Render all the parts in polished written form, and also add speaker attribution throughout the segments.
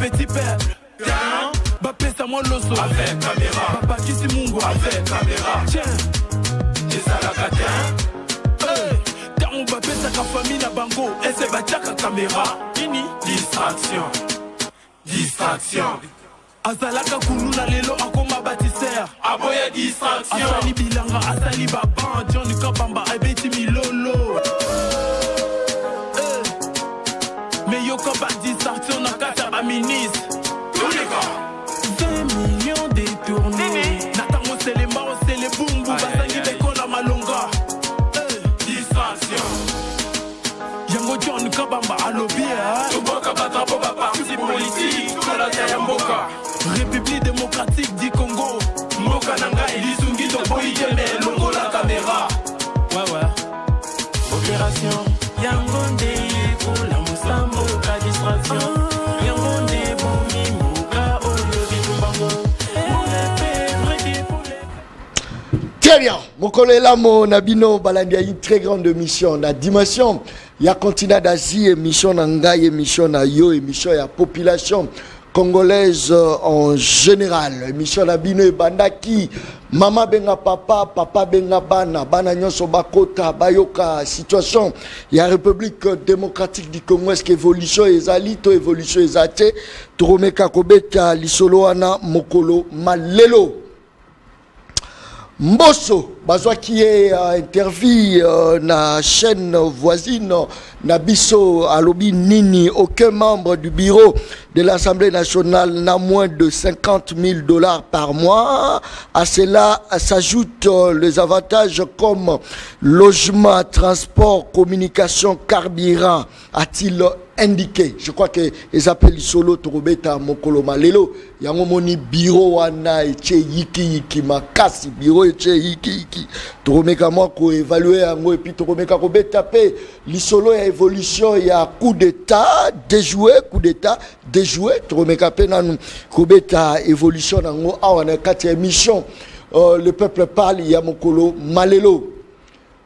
Speaker 1: petit peuple. Bapesa moi loso avec caméra. Papa Kisi Mungo avec caméra. Tiens, des alakatins. Tant bapesa ka famille na bango. Et c'est bataka caméra. Ini distraction. Distraction. Azalaka kununa lelo akoma bâtisseur. Aboya distraction. Asali bilanga, asali baban. Johnny Kabamba, ebeti milolo. Mais yo kaba distraction na kata ba ministre. Tous les gars. 20 millions détournés. Natango c'est les maros, c'est les boum boum. Basangi bekola malonga. Distraction. Yango Johnny Kabamba alobia. Toboka batrapo ba parti politique. Kola Tayamboka. République démocratique du Congo. Moka Nangai, Lisungi Toboyi Djembe, Longo la caméra. Ouais. Opération Yangonde pour la Moussambo, la distraction. Yangonde pour Mimoka, Oyogi Tumbango.
Speaker 2: Très bien, Mokolo Elamo Nabino Balandi a une très grande mission. La dimension, il y a continent d'Asie, émission Nangai, émission na yo, émission ya population congolaise en général. Émission Nabino et Bandaki, Mama benga papa, papa benga bana, bana nyonso bakota, bayoka situation. Il y a République démocratique du Congo, est-ce qu'évolution ezali, to évolution ezate, Toromeka Kobeta, Lisolo Ana, Mokolo Malelo. Mbosso, bazwa qui est interview na chaîne voisine Nabiso Alobi Nini, aucun membre du bureau de l'Assemblée nationale n'a moins de $50,000 par mois. À cela s'ajoutent les avantages comme logement, transport, communication, carburant, a-t-il indiqué. Je crois que les appellent solo Torobeta Mokolo Malelo. Yango moni bureau wana eche yiki makasi bureau eche yiki. Toromeka moi ko évaluer yango et puis toromeka ko beta pe lisolo ya évolution ya coup d'état déjoué toromeka pe nanu ko beta évolution nango awana kati ya mission le peuple parle ya Mokolo Malelo.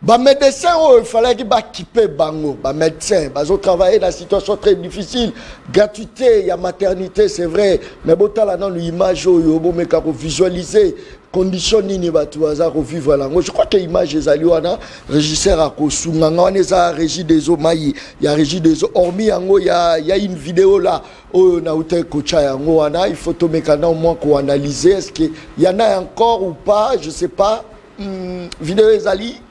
Speaker 2: Ba médecin il fallait qu'il équiper bango, ba médecin, bazo travailler dans une situation très difficile, gratuité, il y a maternité, c'est vrai, mais botala dans l'image yo bo meka ko visualiser condition nini batu baza ko vivre là. Je crois que image ezali wana régisseur a ko sunganga wana za régie des eaux mai, il y a régie des eaux hormis yango il y a une vidéo là oh na uta ko cha yango wana, il faut to meka na au moins ko analyser est-ce que il y en a encore ou pas, je sais pas. Vidéo ezali.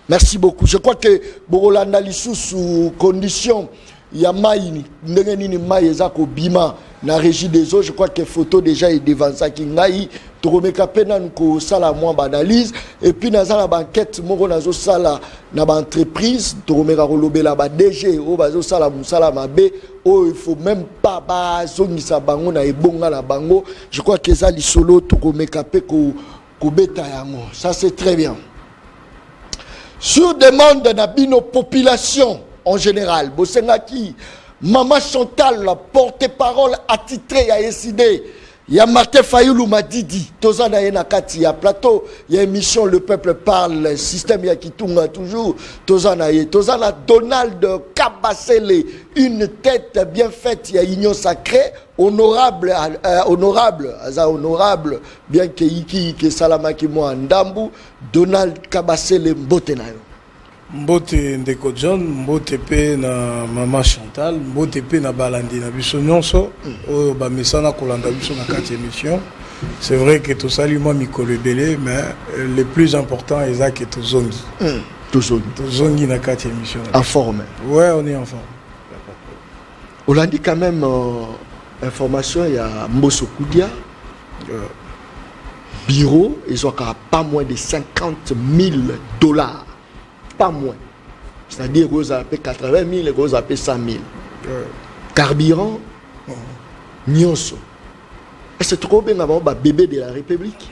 Speaker 2: Merci beaucoup. Je crois que Borolanda Lissou sous condition ya maïni ndengeni mai ezako bima na régie des eaux. Je crois que photo déjà est devant ça qui ngai toromeka pena nko sala moi analyse et puis na sala banquette moko nazo sala na ba entreprise toromeka kolobela ba DG o bazo sala musala mabe oh il faut même pas ba zongisa bango na ebonga na bango. Je crois que ça lisolo toromeka pe ko beta yango. Ça c'est très bien. Sur demande de nos populations en général, Bosengaki, Maman Chantal, la porte-parole attitrée à SID, il y a Martin Fayoulou Madidi, Tozana Yenakati, il y a plateau, il y a émission Le Peuple Parle, système Yakitunga toujours, Tozana Donald Kabasele, une tête bien faite, il y a Union Sacrée, honorable, bien que Iki, que Salamaki Moa Ndambu, Donald Kabasele Mbotenayo.
Speaker 3: Mbote Ndeko John, Mbote pe na Maman Chantal, Mbote pe na Balandi na biso nyonso, o ba mesana kolanda biso na kati émission. C'est vrai que tout ça lui moi Mikolo Belé, mais le plus important est ça que Tozongi. Tozongi na kati émission.
Speaker 2: En forme.
Speaker 3: Ouais, on est en forme.
Speaker 2: On a dit quand même information, il y a Mbosso Koudia. Bureau, ils ont pas moins de $50,000. Pas moins. C'est-à-dire que vous avez 80 000 et vous avez 100 000. Carburant, nyonso. Et c'est trop bien d'avoir un bébé de la République.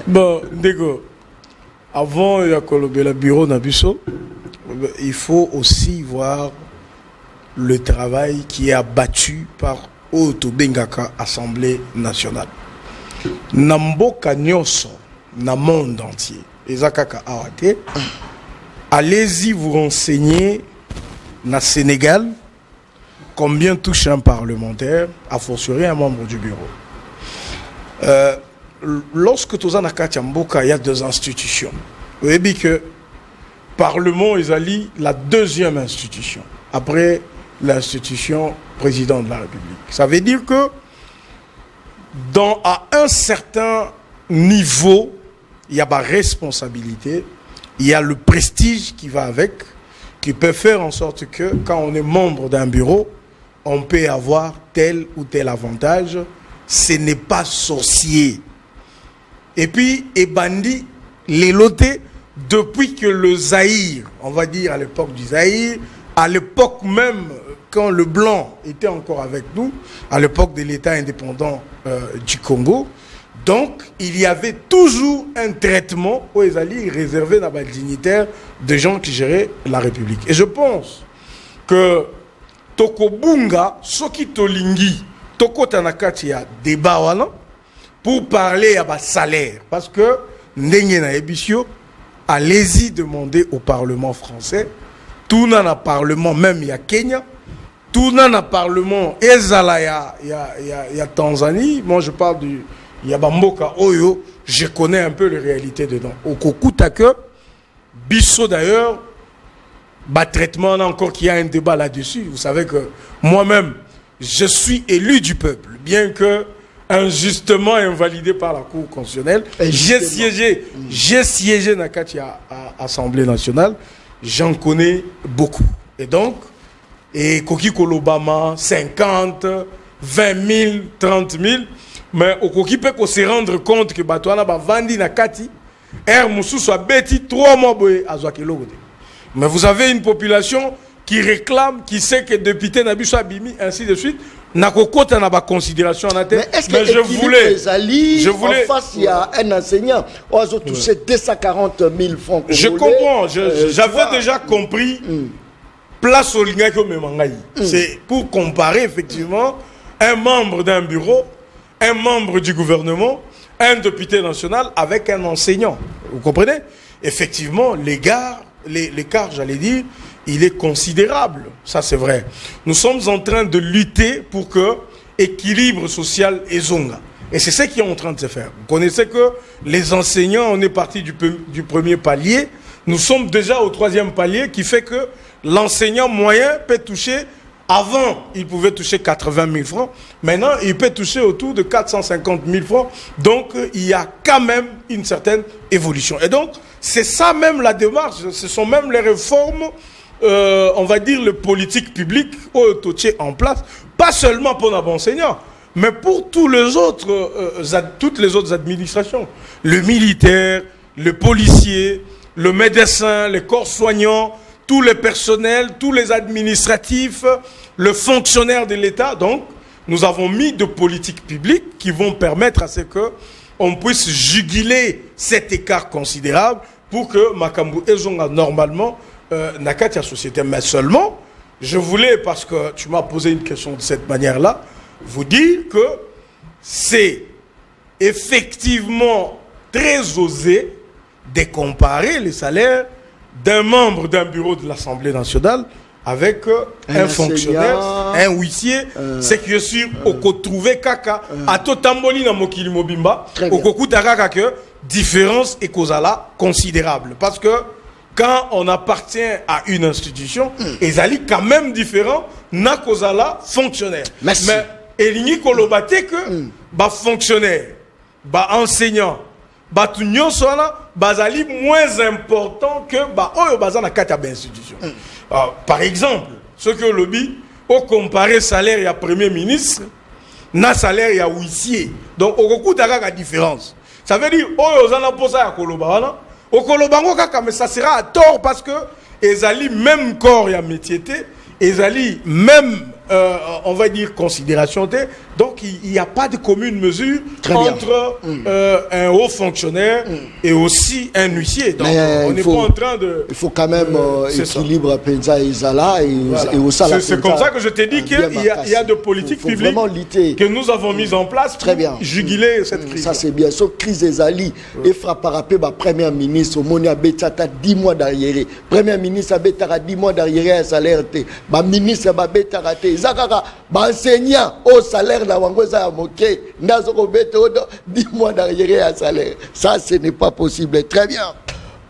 Speaker 3: Bon, Ndeko, avant le bureau Nabusso, il faut aussi voir le travail qui est abattu par Oto Bengaka Assemblée nationale. Namboka nyonso. Dans le monde entier. Allez-y vous renseigner dans le Sénégal, combien touche un parlementaire, a fortiori un membre du bureau. Lorsque tu as il y a deux institutions. Vous avez dit que Parlement est la deuxième institution, après l'institution président de la République. Ça veut dire que à un certain niveau, il y a la responsabilité, il y a le prestige qui va avec, qui peut faire en sorte que quand on est membre d'un bureau, on peut avoir tel ou tel avantage. Ce n'est pas sorcier. Et puis, Ebandi, les lotés, depuis que le Zaïre, on va dire à l'époque du Zaïre, à l'époque même, quand le blanc était encore avec nous, à l'époque de l'État indépendant du Congo, donc il y avait toujours un traitement aux Ezali réservé dans les dignitaires de gens qui géraient la République. Et je pense que Tokobunga, Soki Tolingi, Toko Tanakati a débat pour parler à bas salaire. Parce que Ndengena Ebisio, allez-y demander au Parlement français, tout dans le Parlement, même il y a Kenya, tout dans le Parlement, Ezala, il y a Tanzanie, moi je parle du Yabamboka Oyo, je connais un peu les réalités dedans. Au Kokutake, Bisso d'ailleurs, traitement, on a encore qu'il y a un débat là-dessus. Vous savez que moi-même, je suis élu du peuple, bien que injustement invalidé par la Cour constitutionnelle. J'ai siégé dans l'Assemblée nationale, j'en connais beaucoup. Et donc, Koki Kolobama, 50, 20 000, 30 000, mais au Koki peut se rendre compte que Batouana va vendre na Kati, Moussou soit bêti 3 mois à Zouakelo. Mais vous avez une population qui réclame, qui sait que député Nabiso Abimi, ainsi de suite, n'a pas considération en tête.
Speaker 2: Mais est-ce que je voulais en face, il y a un enseignant, on a touché 240 000 francs.
Speaker 3: Je comprends, j'avais déjà compris. Place au Lingaki Memangaï. C'est pour comparer effectivement un membre d'un bureau, un membre du gouvernement, un député national avec un enseignant. Vous comprenez? Effectivement, l'écart, j'allais dire, il est considérable. Ça, c'est vrai. Nous sommes en train de lutter pour que l'équilibre social est zonga. Et c'est ce qui est en train de se faire. Vous connaissez que les enseignants, on est parti du premier palier. Nous sommes déjà au 3e palier qui fait que l'enseignant moyen peut toucher, avant, il pouvait toucher 80 000 francs. Maintenant, il peut toucher autour de 450 000 francs. Donc, il y a quand même une certaine évolution. Et donc, c'est ça même la démarche. Ce sont même les réformes, on va dire, les politiques publiques en place. Pas seulement pour nos enseignants, mais pour tous les autres, toutes les autres administrations. Le militaire, le policier, le médecin, les corps soignants, tous les personnels, tous les administratifs, le fonctionnaire de l'État. Donc, nous avons mis de politiques publiques qui vont permettre à ce qu'on puisse juguler cet écart considérable pour que Makambu Ezonga, normalement, Nakatia Société. Mais seulement, je voulais, parce que tu m'as posé une question de cette manière-là, vous dire que c'est effectivement très osé de comparer les salaires d'un membre d'un bureau de l'Assemblée nationale avec un fonctionnaire, un huissier, c'est que je suis au trouvé kaka à Totamboli na mokili mobimba au kokuta kaka que différence est causala considérable parce que quand on appartient à une institution, ils allaient quand même différents na causala fonctionnaire.
Speaker 2: Merci.
Speaker 3: Mais elingi kolobate que ba fonctionnaire, ba enseignant, ba tunyo sona bazali moins important que ba oyo bazana kata ba institution. Par exemple, ce que le lobby au comparer salaire ya premier ministre na salaire ya huissier. Donc au coup d'arrêt la différence. Ça veut dire oyo zana posa ya koloba wana au kolobango kaka mais ça sera à tort parce que ezali même corps ya métier ezali même on va dire considération. Donc il n'y a pas de commune mesure entre un haut fonctionnaire et aussi un huissier. Donc on n'est pas en train de...
Speaker 2: Il faut quand même équilibre à Penza et Zala et au Sala.
Speaker 3: C'est comme ça que je t'ai dit qu'il y a de politiques publiques que nous avons mises en place pour juguler cette crise.
Speaker 2: Ça c'est bien. Sauf crise des alliés et frappé par Premier ministre, Monia Betata 10 mois d'arrière. Premier ministre a 10 mois d'arrière un salaire. Ministre a Betata eza kaka enseignant au salaire na bango eza ya moke ndazo ko bete 10 mois d'arriéré à salaire. Ça ce n'est pas possible. Très bien.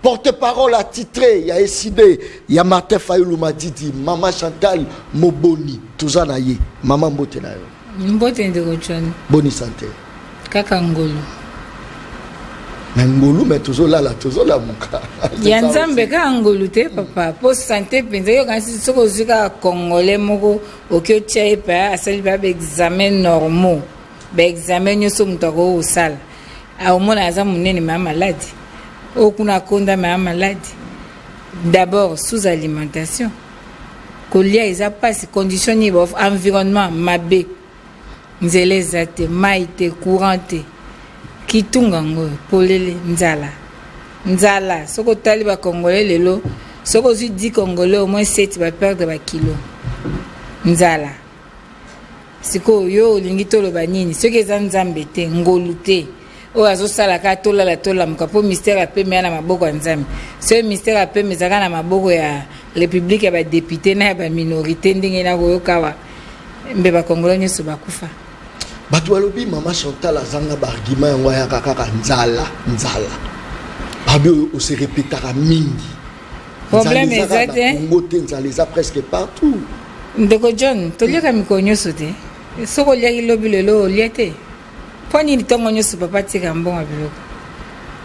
Speaker 2: Porte-parole attitré, il y a Essidé, il y a Martin Fayoulou Matiti, Maman Chantal Moboni, tout ça na ye. Maman Mbote na yo.
Speaker 4: Mbote ndeko John.
Speaker 2: Boni santé.
Speaker 4: Kaka ngolu.
Speaker 2: Mais ngolu mais toujours là muka.
Speaker 4: Yanzambe ka ngolu te papa. Pour santé penza yo kansi soko zika congolais moko okyo tia pa asali ba examen normaux. Ba examen yo so mutako o sala. A omona aza munene ma maladie. Okuna konda ma maladie. D'abord sous alimentation. Kolia isa passe condition ni environnement mabe. Nzele zate maite courante. Kitunga ngo polele nzala soko tali ba congolais lelo soko zi 10 congolais au moins 7 va perdre ba kilo nzala siko yo lingi tolo banini soki eza nzambe te ngolu te o azo sala ka tola mkapo mystère ape me na maboko ya nzambe ce mystère ape me zaka na maboko ya république ya ba député na ba minorité ndenge na koyokawa mbe ba congolais nyoso bakufa.
Speaker 2: Bato alobi Maman Chantal azanga ba argument yango ya kaka nzala. Babi o se répétera mingi.
Speaker 4: Problème exact.
Speaker 2: Ngote nzala za presque partout.
Speaker 4: Ndeko John, toliaka mikonyo sote. Soko liaki lobi lelo liate. Poni ni tongo nyoso papa tika mbonga biloko.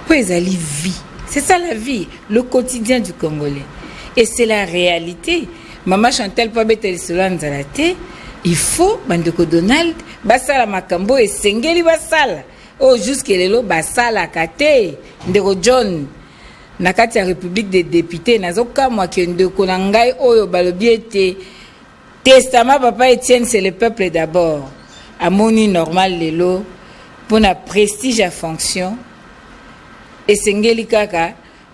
Speaker 4: Po ezali vie. C'est ça la vie, le quotidien du Congolais. Et c'est la réalité. Maman Chantal pa betel solo nzala te. Il faut bandeko Donald basala makambo et sengeli basala oh jusque lelo basala kate ndeko John na kati ya République des députés nazoka mwa ndeko na ngai oyo balobi ete testament papa Étienne c'est le peuple d'abord amoni normal lelo pour na prestige à fonction et sengeli kaka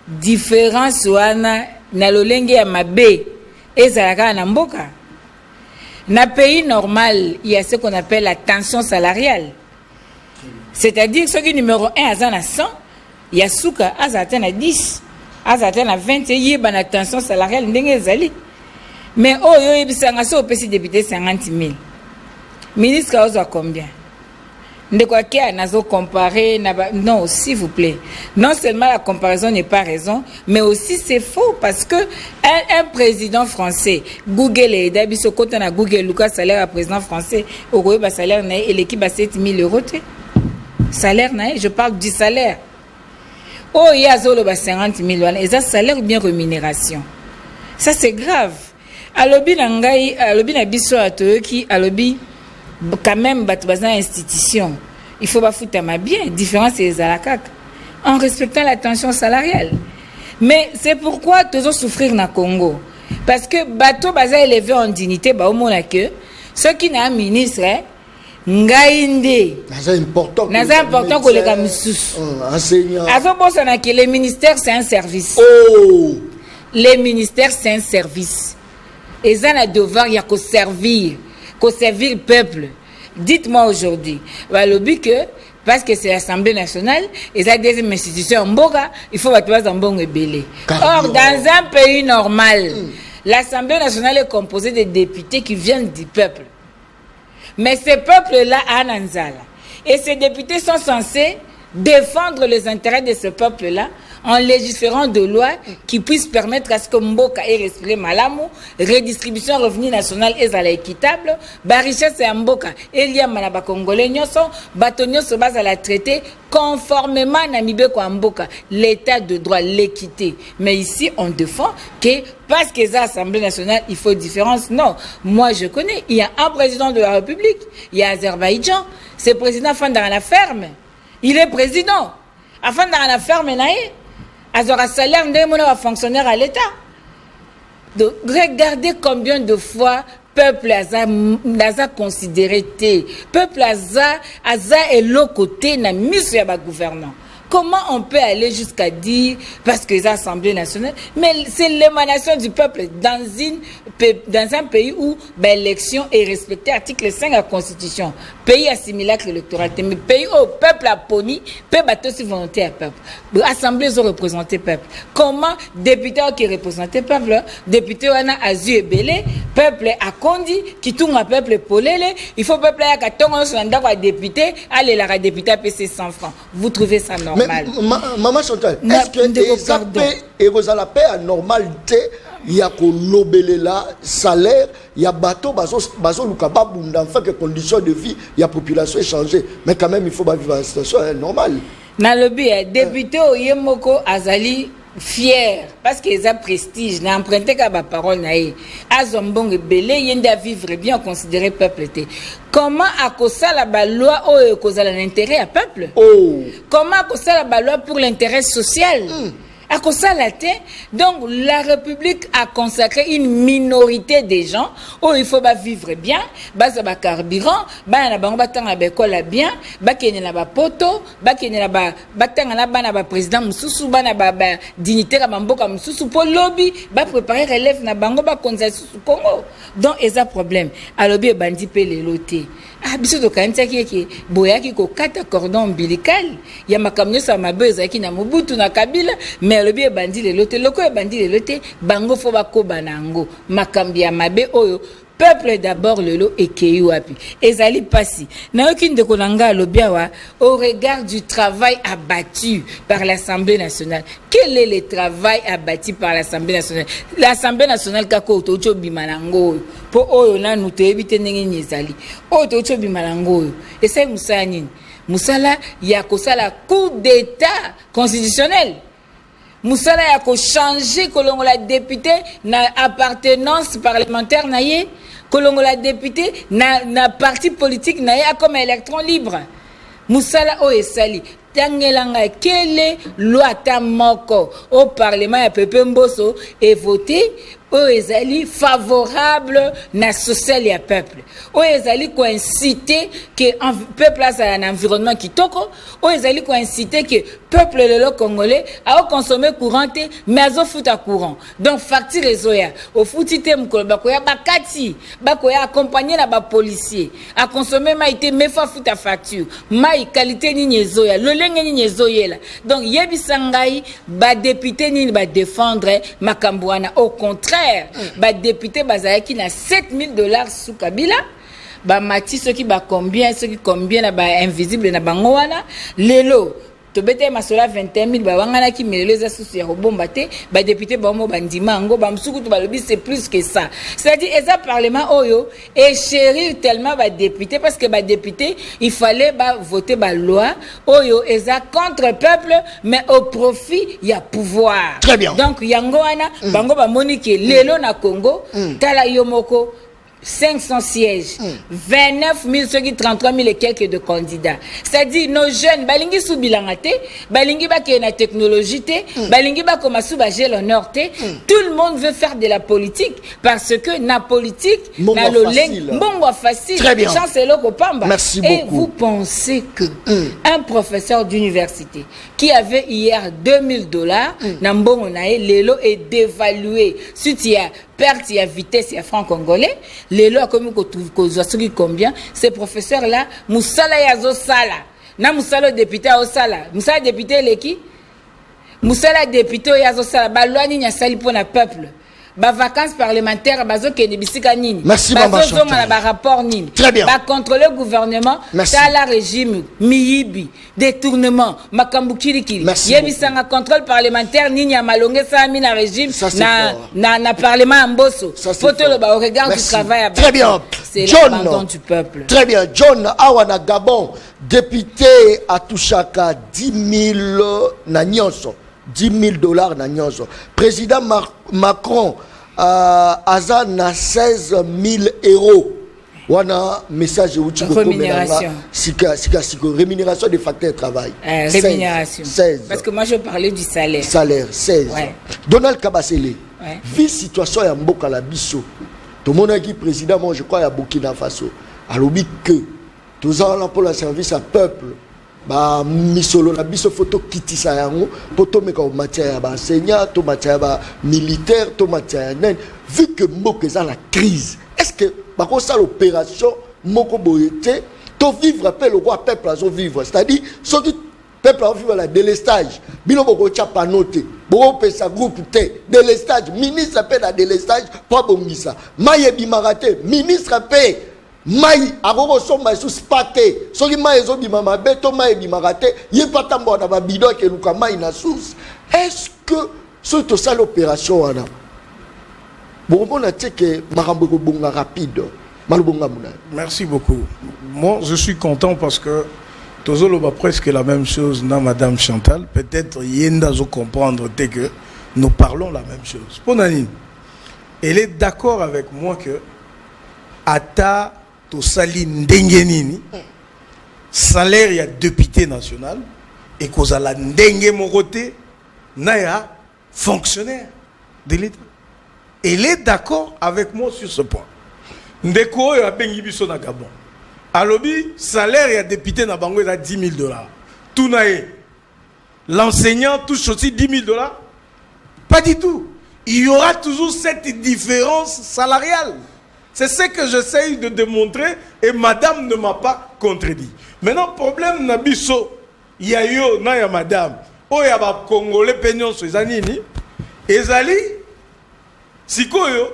Speaker 4: différence wana na lolenge ya mabe ezalaka na mboka. Dans un pays normal, il y a ce qu'on appelle la tension salariale. C'est-à-dire que ceux qui numéro 1 à 100, il y a souka à 10, à 20, il y a la tension salariale. Mais oh, il y a un petit député 50 000. Ministre, à combien? De quoi qu'il y a comparé, non, s'il vous plaît. Non seulement la comparaison n'est pas raison, mais aussi c'est faux parce que un président français, Google et Dabiso, quand on a Google, Lucas, salaire à président français, au salaire et l'équipe à 7 000 euros. Salaire, je parle du salaire. Oh, il y a 50 000 et ça, salaire ou bien rémunération. Ça, c'est grave. Alobi Nangai, Alobi Nabiso Atoyoki, Alobi. Quand même, dans institution, il faut pas foutre ma bien. Différence c'est les alakak. En respectant la tension salariale. Mais c'est pourquoi toujours souffrir na Congo. Parce que bateau baza élevé en dignité, bah au moins que ceux qui n'a un ministre, ngainde.
Speaker 2: C'est important.
Speaker 4: C'est important que les gamissous.
Speaker 2: Enseignant.
Speaker 4: Avant bon ça que les ministères c'est un service.
Speaker 2: Oh.
Speaker 4: Les ministères c'est un service. Et ça a devoir y a qu'au servir le peuple. Dites-moi aujourd'hui, le but que, parce que c'est l'Assemblée nationale, et ça deuxième institution en Boga, il faut que en bon belé. Or, dans un pays normal, l'Assemblée nationale est composée de députés qui viennent du peuple. Mais ce peuple-là a Nanzala. Et ces députés sont censés défendre les intérêts de ce peuple-là en légiférant de lois qui puissent permettre à ce que Mboka ait respiré malamu, redistribution revenu national est équitable, ba richesse et Mboka, il y a manaba congolais nyoso, batonyo se base à la traité conformément à Namibeko Mboka, l'état de droit, l'équité. Mais ici, on défend que parce que l'Assemblée nationale, il faut différence. Non, moi je connais, il y a un président de la République, il y a Azerbaïdjan, c'est président Fandara la ferme. Il est président. Afin dans la ferme, un salaire d'un fonctionnaire à l'État. Donc, regardez combien de fois peuple a considéré. Peuple a est l'autre côté, n'a mis sur le gouvernement. Comment on peut aller jusqu'à dire, parce que l'Assemblée nationale, mais c'est l'émanation du peuple dans un pays où l'élection est respectée, article 5 de la Constitution. Pays à simulacre électoral, mais pays où le peuple a poni, peuple a aussi volonté à peuple. L'Assemblée ont représenté le peuple. Comment député qui représentent le peuple, député a azu et belé, peuple a condi, qui tourne à peuple polélé, il faut peuple a 14 ans député, allez la député à PC 100 francs. Vous trouvez ça normal?
Speaker 2: Mais, Maman Chantal, est-ce que et vous avez la paix à normalité? Il y a que l'obéléla, salaire, il y a bateau, bazo lukaba bunda, enfin que conditions de vie, il y a population échangée. Mais quand même, il faut vivre en situation normale.
Speaker 4: Dans le but, député Oyemoko Azali fier parce qu'ils ont prestige, n'a emprunté qu'à ma parole naïe. Azombong belé yenda vivre bien considéré peuple té. Comment à cause la loi ou cause l'intérêt à peuple? Comment à cause la loi pour l'intérêt social? À cause ça la terre, donc la République a consacré une minorité des gens où il faut vivre bien, ça va carburant, na bango batanga bekola bien, kene na ba poto, kene na ba batanga na bana ba président mususu bana ba dignitaire ba mboka mususu po lobby ba préparer relève na bango ba konza susu Congo. Donc eza problème. Alobi bandi pe leloté. Ah biso to kanisa ki boyaki ko kata cordon ombilical, ya makamnyo sa mabeza ki na Mobutu na Kabila, mais le bien bandi le loté loko bandi le loté bango fo bakoba nango makambi ya mabe oyo peuple d'abord le lot et keyu wapi ezali pasi na aucune de konanga lobiawa au regard du travail abattu par l'Assemblée nationale. Quel est le travail abattu par l'Assemblée nationale? L'Assemblée nationale kako to bimanango po oyo na nuto ebite ndenge nyezali o to bimanango et c'est musani musala ya kosala coup d'état constitutionnel. Moussala a changé que la député na appartenance parlementaire naie, que la député na parti politique naie comme électron libre. Moussala o esali tangelanga quelle loi tamoko au parlement ya Pepe Mboso est voté o ezali favorable na social et peuple. O ezali ko inciter que peuple a un environnement qui toko, o ezali ko inciter que peuple le congolais a consommer courant mais azo futa courant. Donc facture ezoya o futite mukolo bakoya bakati bakoya accompagner na ba policier a consommer maité mais fa futa facture mai qualité ni ezoya lolenge ni ezoyela. Donc yebisangai ba député ni ba défendre makambwana au contraire ba député bazaki na $7,000 sous Kabila ba mati ceux qui combien na ba invisible na bango wana lelo to bete masola 21,000 ba wangana ki meleza sous ya robomba te ba député ba mo bandima ngo ba msuku to balobi c'est plus que ça. C'est-à-dire eza parlement oyo et chérir tellement ba député parce que ba député il fallait voter ba loi oyo eza contre peuple mais au profit ya pouvoir.
Speaker 2: Très bien.
Speaker 4: Donc yango wana bango ba monique lelo na Congo tala yomoko 500 sièges, 29 33 000 et quelques de candidats. C'est-à-dire nos jeunes, balingi sou bilangate, balingi ba ke na technologie te, balingi ba komasu ba gel honneur te. Tout le monde veut faire de la politique parce que na politique, na lo bongo facile.
Speaker 2: Très bien.
Speaker 4: Chancelo Kopamba.
Speaker 2: Merci beaucoup.
Speaker 4: Et vous pensez que un professeur d'université qui avait hier $2,000 na mbongo nae lelo est dévalué. Si tu as perte à vitesse à franc congolais, les lois comme combien ces professeurs là musala yazo sala na musala député au sala musala député leki musala député yazo sala ba loi ni sali pour na peuple ba vacances parlementaires bazo ke bisika nini bazo na ba rapport nini ba contrôler gouvernement la régime miyibi détournement makambukiri kiri yebisanga contrôle parlementaire nini ya malonge sa mi na régime na parlement Mboso photo le ba au regard du travail
Speaker 2: très bien
Speaker 4: c'est l'abandon du peuple.
Speaker 2: Très bien John awana Gabon député à Touchaka 10,000 na nyonso $10,000 na nyonso. Président Macron aza na 16,000 €. Wana message
Speaker 4: rémunération.
Speaker 2: Rémunération des facteurs de travail.
Speaker 4: Rémunération.
Speaker 2: 16.
Speaker 4: Parce que moi je parlais du salaire.
Speaker 2: Salaire 16. Ouais. Donald Kabasele.
Speaker 4: Ouais.
Speaker 2: Vu situation ya mboka la biso. Tout le monde a dit président moi je crois à Burkina Faso. Alobi que tous allons pour le service à peuple. ba misolo na biso photo kitisa yango poto meka o matière ya ba enseignant to matière ba militaire to matière nen vu que moko eza la crise est-ce que ba ko ça l'opération moko boyete to vivre appel au roi peuple azo vivre c'est-à-dire ceux qui peuple a vivre la délestage bino boko cha panote boko pesa groupe te délestage ministre appelle la délestage pas bongisa maye bimarate ministre appelle mai akoko somba sous spate soki mai ezo bima mabe to mai bimaka te ye patambo na ba bidon ke luka mai na source est-ce que ce to ça l'opération wana bon on que makambo ko bonga rapide malubonga muna.
Speaker 3: Merci beaucoup. Moi je suis content parce que Tozolo va presque la même chose na madame Chantal, peut-être yenda zo comprendre que nous parlons la même chose. Ponani, elle est d'accord avec moi que ata to sali ndenge nini salaire ya député national et kozala ndenge mokote na ya fonctionnaire de l'État. Elle est d'accord avec moi sur ce point. Ndeko ya bengi biso na Gabon. Alobi salaire ya député na bango est $10 000. Tout nae. L'enseignant touche aussi $10 000. Pas du tout. Il y aura toujours cette différence salariale. C'est ce que j'essaye de démontrer et madame ne m'a pas contredit. Maintenant, problème nabiso, yayo na ya madame, o ya ba congolais peignon so ezanini, ezali sikoyo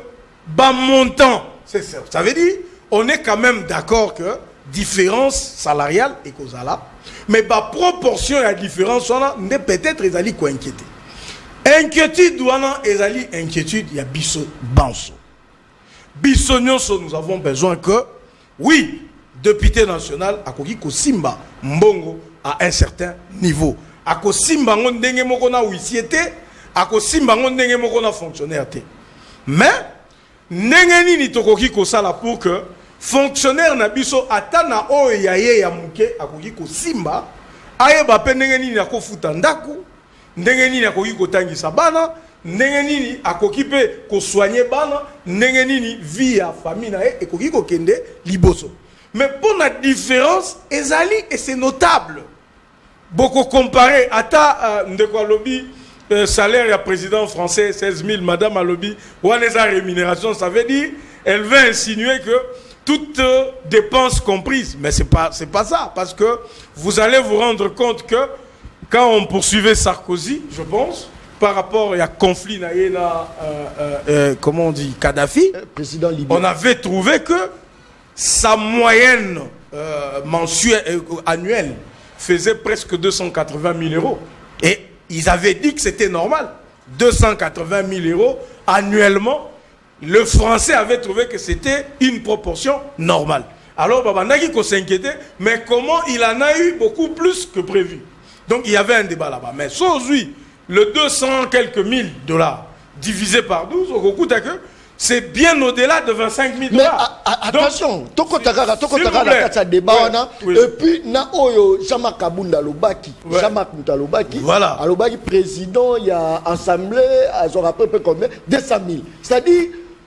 Speaker 3: ba montant, c'est ça. Ça veut dire on est quand même d'accord que différence salariale et kozala, mais ba proportion ya différence wana ne peut-être ezali ko inquiéter. Inquiétude wana ezali inquiétude ya biso banso. Bissonyoso, nous avons besoin que, oui, député national, à Koko Simba, Mbongo, à un certain niveau. À Koko Simba, on denge mokona ouisiété, à Koko Simba, on denge mokona fonctionnaire. Mais, nengeni ni tokoki ko sala pour que fonctionnaire na biso atana o yaye ya muke à Koko Simba, aye ba pe nengeni ni akofuta ndaku, nengeni ni akoki ko tangisa bana. Ndenge nini akoki pe ko soigner bana ndenge nini vie ya famille na e koki ko kende liboso mais pour la différence ezali et c'est notable beaucoup comparé ata ndeko lobby salaire ya président français 16 000 madame Alobi waneza rémunération ça veut dire elle veut insinuer que toutes dépenses comprises mais c'est pas ça parce que vous allez vous rendre compte que quand on poursuivait Sarkozy je pense par rapport à conflit comment on dit Kadhafi,
Speaker 2: président libyen.
Speaker 3: On avait trouvé que sa moyenne mensuelle annuelle faisait presque 280 000 euros et ils avaient dit que c'était normal 280 000 euros annuellement. Le français avait trouvé que c'était une proportion normale. Alors Babandaki ko s'inquiétait mais comment il en a eu beaucoup plus que prévu. Donc il y avait un débat là-bas mais aujourd'hui le 200 quelques $1000 divisé par 12, c'est bien au-delà de 25 000 $.
Speaker 2: Mais attention, toko takara la kata débat et puis na oyo Jean-Marc Kabunda Lobaki, Jean-Marc Lobaki,
Speaker 3: voilà.
Speaker 2: Alobaki président, il y a assemblée, ils ont rappelé combien 200 000. C'est-à-dire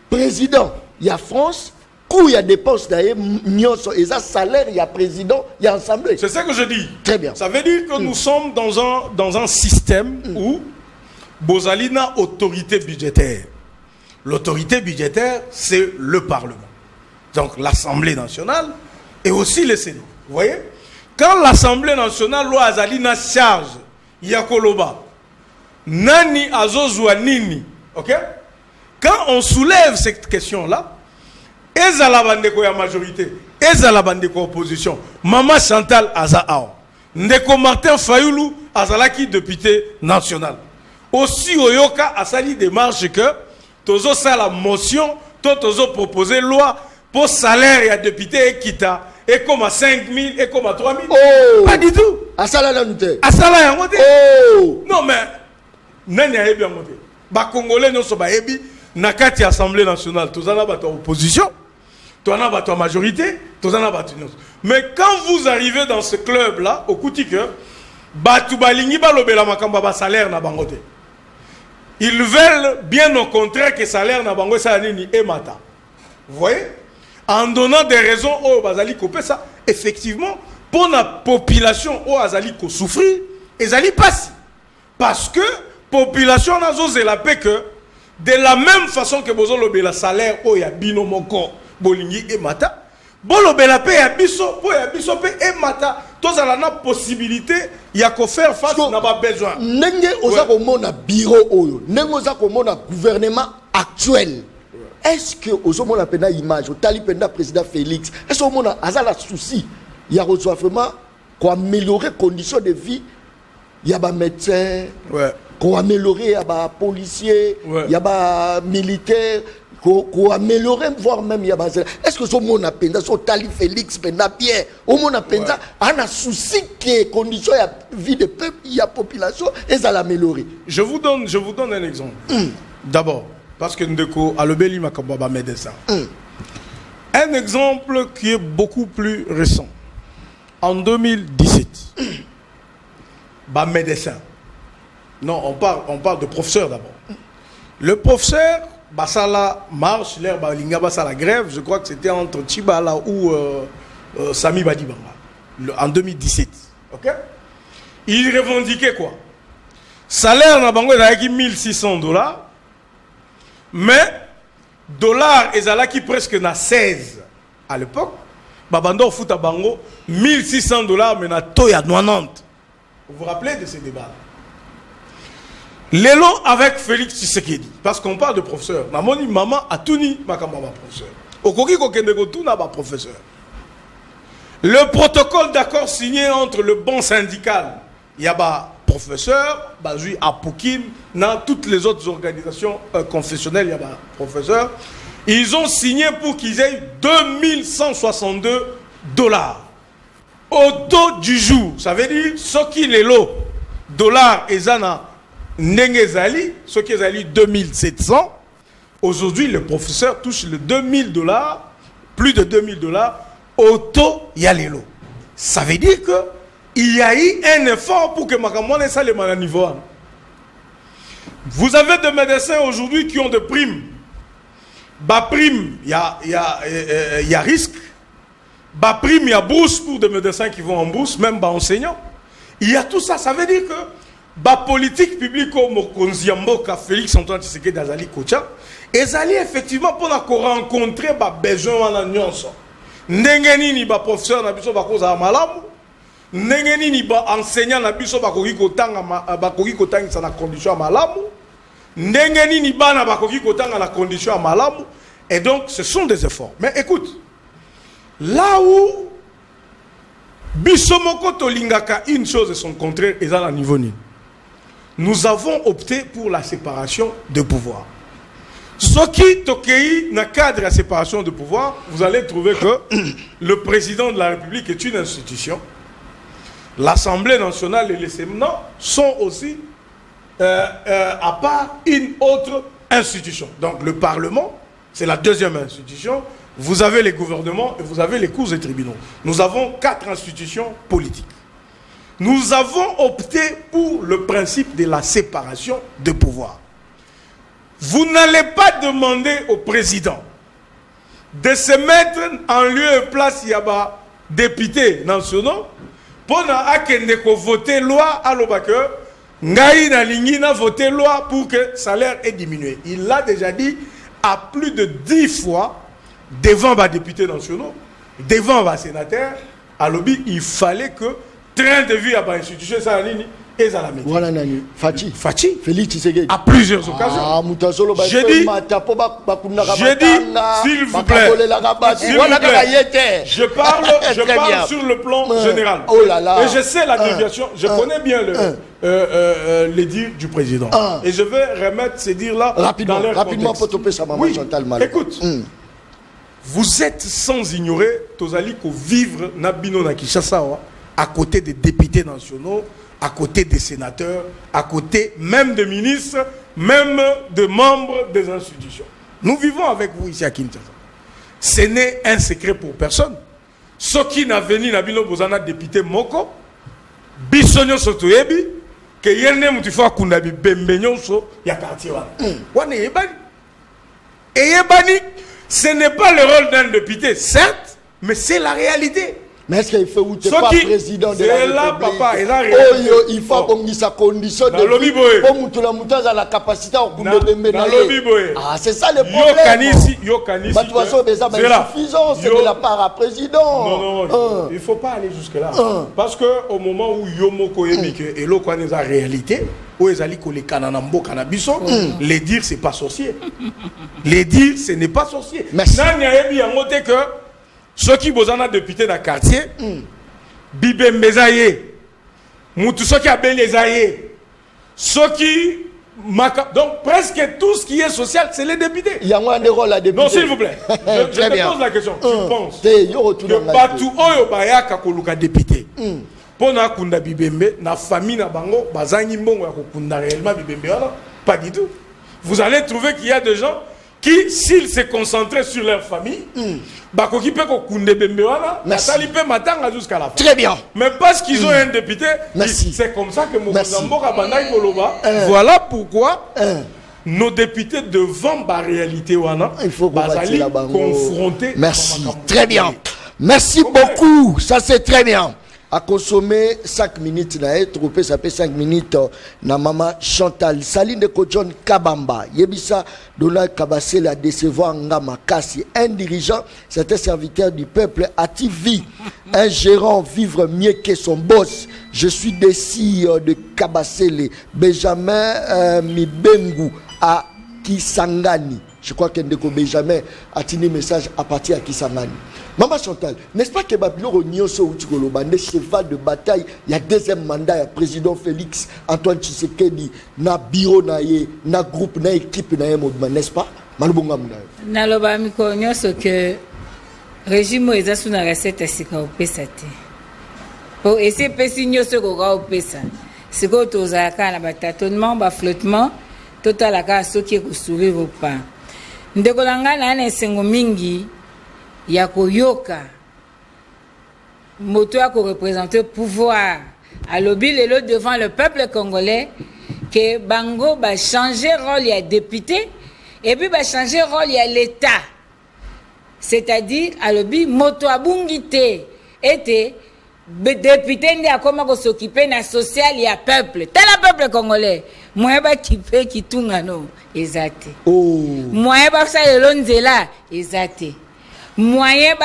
Speaker 2: président, il y a France. Il y a dépenses d'ailleurs, il y a salaire, il y a président, il y a assemblée.
Speaker 3: C'est ça que je dis.
Speaker 2: Très bien.
Speaker 3: Ça veut dire que nous sommes dans un système où Bozalina autorité budgétaire. L'autorité budgétaire, c'est le Parlement. Donc l'Assemblée nationale et aussi le Sénat. Vous voyez? Quand l'Assemblée nationale, loi Azalina charge, Yakoloba, Nani Azozwa Nini, ok? Quand on soulève cette question-là, ezala bandeko ya majorité ezala bandeko opposition Maman Chantal Azaao ndeko Martin Fayoulou azalaki député national aussi oyoka asali démarche que tozo sala motion tozo proposer loi pour salaire ya député ekita et comme à 5 000 et comme à 3 000
Speaker 2: oh.
Speaker 3: Pas du tout
Speaker 2: asala la nute
Speaker 3: asala ya ngote
Speaker 2: oh.
Speaker 3: Non mais nani a bien ngote ba congolais non so ba ebi na kati assemblée nationale tozana ba opposition tu en as ta majorité, tu en as une autre. Mais quand vous arrivez dans ce club-là, au Koutike, salaire na bangote. Ils veulent bien au contraire que salaire na bangote ça ni emata. Vous voyez? En donnant des raisons au Bazali Kopé ça, effectivement, pour la population où azali ko souffrir ezali passe parce que population nazo la paix que de la même façon que bozo lobela salaire o ya bino moko bolingi e mata bolo bela paix ya biso po ya biso pe e mata tous ala na possibilité ya ko faire face na ba besoin
Speaker 2: nenge oza ko mona bureau oyo nenge oza ko mona gouvernement actuel. Est-ce que ozo mona pena image otali pena président Félix est-ce que mona azala souci ya reçoit vraiment ko améliorer conditions de vie ya ba médecin ko améliorer ya ba policier ya ba militaire ko améliorer voire même ya ba est-ce que so mona penda so tali Félix penda bien au mona penda ana souci que conditions ya vie de peuple ya population ezala améliorer.
Speaker 3: Je vous donne un exemple. D'abord parce que ndeko alobeli makambo ba médecin. Un exemple qui est beaucoup plus récent. En 2017, médecin. Non, on parle de professeur d'abord. Le professeur, Basala marche, l'air Balinga Basala grève, je crois que c'était entre Chibala ou Sami Badibanga, en 2017. Ok? Il revendiquait quoi? Salaire na bango est 1600 $, mais dollars est presque na 16 à l'époque. Babando fout à bango 1600 $, mais na toya 90. Vous vous rappelez de ces débats? L'élo avec Félix Tshisekedi, parce qu'on parle de professeur. Namoni maman a tout ni makamba professeur. Okoki kokende ko tout na ba professeur. Le protocole d'accord signé entre le bon syndical, yaba professeur, bazui Apoukine, dans toutes les autres organisations confessionnelles, yaba professeur. Ils ont signé pour qu'ils aient 2162 $. Au taux du jour, ça veut dire ce qui est l'eau, dollars et zana Nengezali, ce qui est 2700. Aujourd'hui, le professeur touche le 2000 $, plus de 2000 $, au taux y a l'eau. Ça veut dire que il y a eu un effort pour que Makamone ça le mal à niveau. Vous avez des médecins aujourd'hui qui ont des primes. Bas prime, il y a risque. Bas prime, il y a bourse pour des médecins qui vont en bourse, même bas enseignants. Il y a tout ça. Ça veut dire que bas politique publique comme Mokonziamboka, Félix Antoine Tshisekedi d'Azali Kocha, ezali effectivement pour rencontrer bas besoin en nuance. Ndengeni ni bas professeur na biso bakoza malamu, ndengeni ni bas enseignant na biso bakoki kotanga sa na condition malamu. Ndengeni ni bana bakoki kotanga na condition malamu, et donc ce sont des efforts. Mais écoute, là où Bissomoko Tolingaka une chose et son contraire est à la niveau ni. Nous avons opté pour la séparation de pouvoir. Ce qui tokei dans le cadre de la séparation de pouvoir, vous allez trouver que le président de la République est une institution. L'Assemblée nationale et les Sénats sont aussi à part une autre institution. Donc le Parlement, c'est la deuxième institution. Vous avez les gouvernements et vous avez les cours et tribunaux. Nous avons 4 institutions politiques. Nous avons opté pour le principe de la séparation de pouvoir. Vous n'allez pas demander au président de se mettre en lieu et place yaba députés nationaux pour voter loi à l'Obaker. Ngai na lingi na voté loi pour que le salaire est diminué. Il l'a déjà dit à plus de 10 fois devant les députés nationaux, devant les sénateurs. À l'objet, il fallait que train de vie à l'institution ça et à la métier.
Speaker 2: Voilà nani Fachi Félix Tshisekedi
Speaker 3: à plusieurs occasions. J'ai dit s'il vous plaît, je parle sur le plan général.
Speaker 2: Oh là là.
Speaker 3: Et je sais la déviation, je connais bien les dires du président. Et je vais remettre ces dires-là
Speaker 2: rapidement pour topper sa maman Chantal Mal.
Speaker 3: Écoute, vous êtes sans ignorer Tozali ko vivre Nabino na Kinshasa à côté des députés nationaux, à côté des sénateurs, à côté même des ministres, même des membres des institutions. Nous vivons avec vous ici à Kinshasa. Ce n'est un secret pour personne. Ce qui n'a venu Nabino Bozana député Moko, Bissonio Sotoyebi, que yene mutifo kundabi bembenyo so ya quartier wana. Yebani. Et yebani, ce n'est pas le rôle d'un député, certes, mais c'est la réalité.
Speaker 2: Mais est-ce qu'il faut que pas président de la République?
Speaker 3: C'est là, papa,
Speaker 2: il faut qu'on ait sa condition de vie. Comme tout le monde a la capacité à Ah, c'est ça le problème. De toute façon, c'est suffisant, c'est de la part à président.
Speaker 3: Non, il ne faut pas aller jusque-là. Parce qu'au moment où Yomoko Yemike et l'eau est la réalité, où ils allaient les cananambo cannabiso, les dire c'est pas sorcier. Les dire ce n'est pas sorcier.
Speaker 2: Merci.
Speaker 3: Que ceux qui ont député dans le quartier, Bibembe Zaye, Moutou ceux qui a bien les aïeux, ceux qui. Donc presque tout ce qui est social, c'est les députés.
Speaker 2: Il y a un rôle à député.
Speaker 3: Non, s'il vous plaît. Je te pose la question. Tu penses que Batou Oyobaya Kakoluka député Pona Kunda Bibembe, na famille na bango, bazangi mbongo ya kokunda réellement Bibembe, pas du tout. Vous allez trouver qu'il y a des gens qui, s'ils se concentraient sur leur famille, bakoki pe kokunda Bibembe wana, basali pe matanga jusqu'à la fin.
Speaker 2: Très bien.
Speaker 3: Mais parce qu'ils ont un député, c'est comme ça que Mokozambo Kabanda Koloba. Voilà pourquoi nos députés devant la réalité wana,
Speaker 2: il faut
Speaker 3: confronter.
Speaker 2: Merci. Très bien. Merci beaucoup. Ça c'est très bien. À consommer 5 minutes, troupé ça fait 5 minutes. Na maman Chantal, Saline de Kojon Kabamba, Yebisa, Donald Kabassé la décevoir Ngama Kassi, un dirigeant, c'était serviteur du peuple, a-t-il un gérant vivre mieux que son boss. Je suis déçu de Kabassé, Benjamin Mibengu à Kisangani. Je crois que Ndeko Benjamin a tenu message à partir à Kisangani. Maman Chantal, n'est-ce pas que Babylon Nyonso Outikoloba, le cheval de bataille, il y a deuxième mandat, il y a président Félix Antoine Tshisekedi, na bureau naie, na groupe, na équipe naie, n'est-ce pas? Malubonga mounaye.
Speaker 4: Naloba miko nyonso que régime eza suna recette sika opesate. Pour essayer pesi nyonso ko ga opesa. Siko tozaka na batâtonnement, ba flottement, totalaka soki ko sourire ou pas. Ndeko langa na na sengo mingi ya koyoka moto a ko représenter pouvoir à lobby lelo devant le peuple congolais que bango ba changer rôle ya député et puis ba changer rôle ya l'état, c'est-à-dire à lobby moto abungité était député ndi akoma ko s'occuper na social ya peuple tel peuple congolais moi ba kipe kitunga no ezate moi ba sa lelo nzela ezate moyen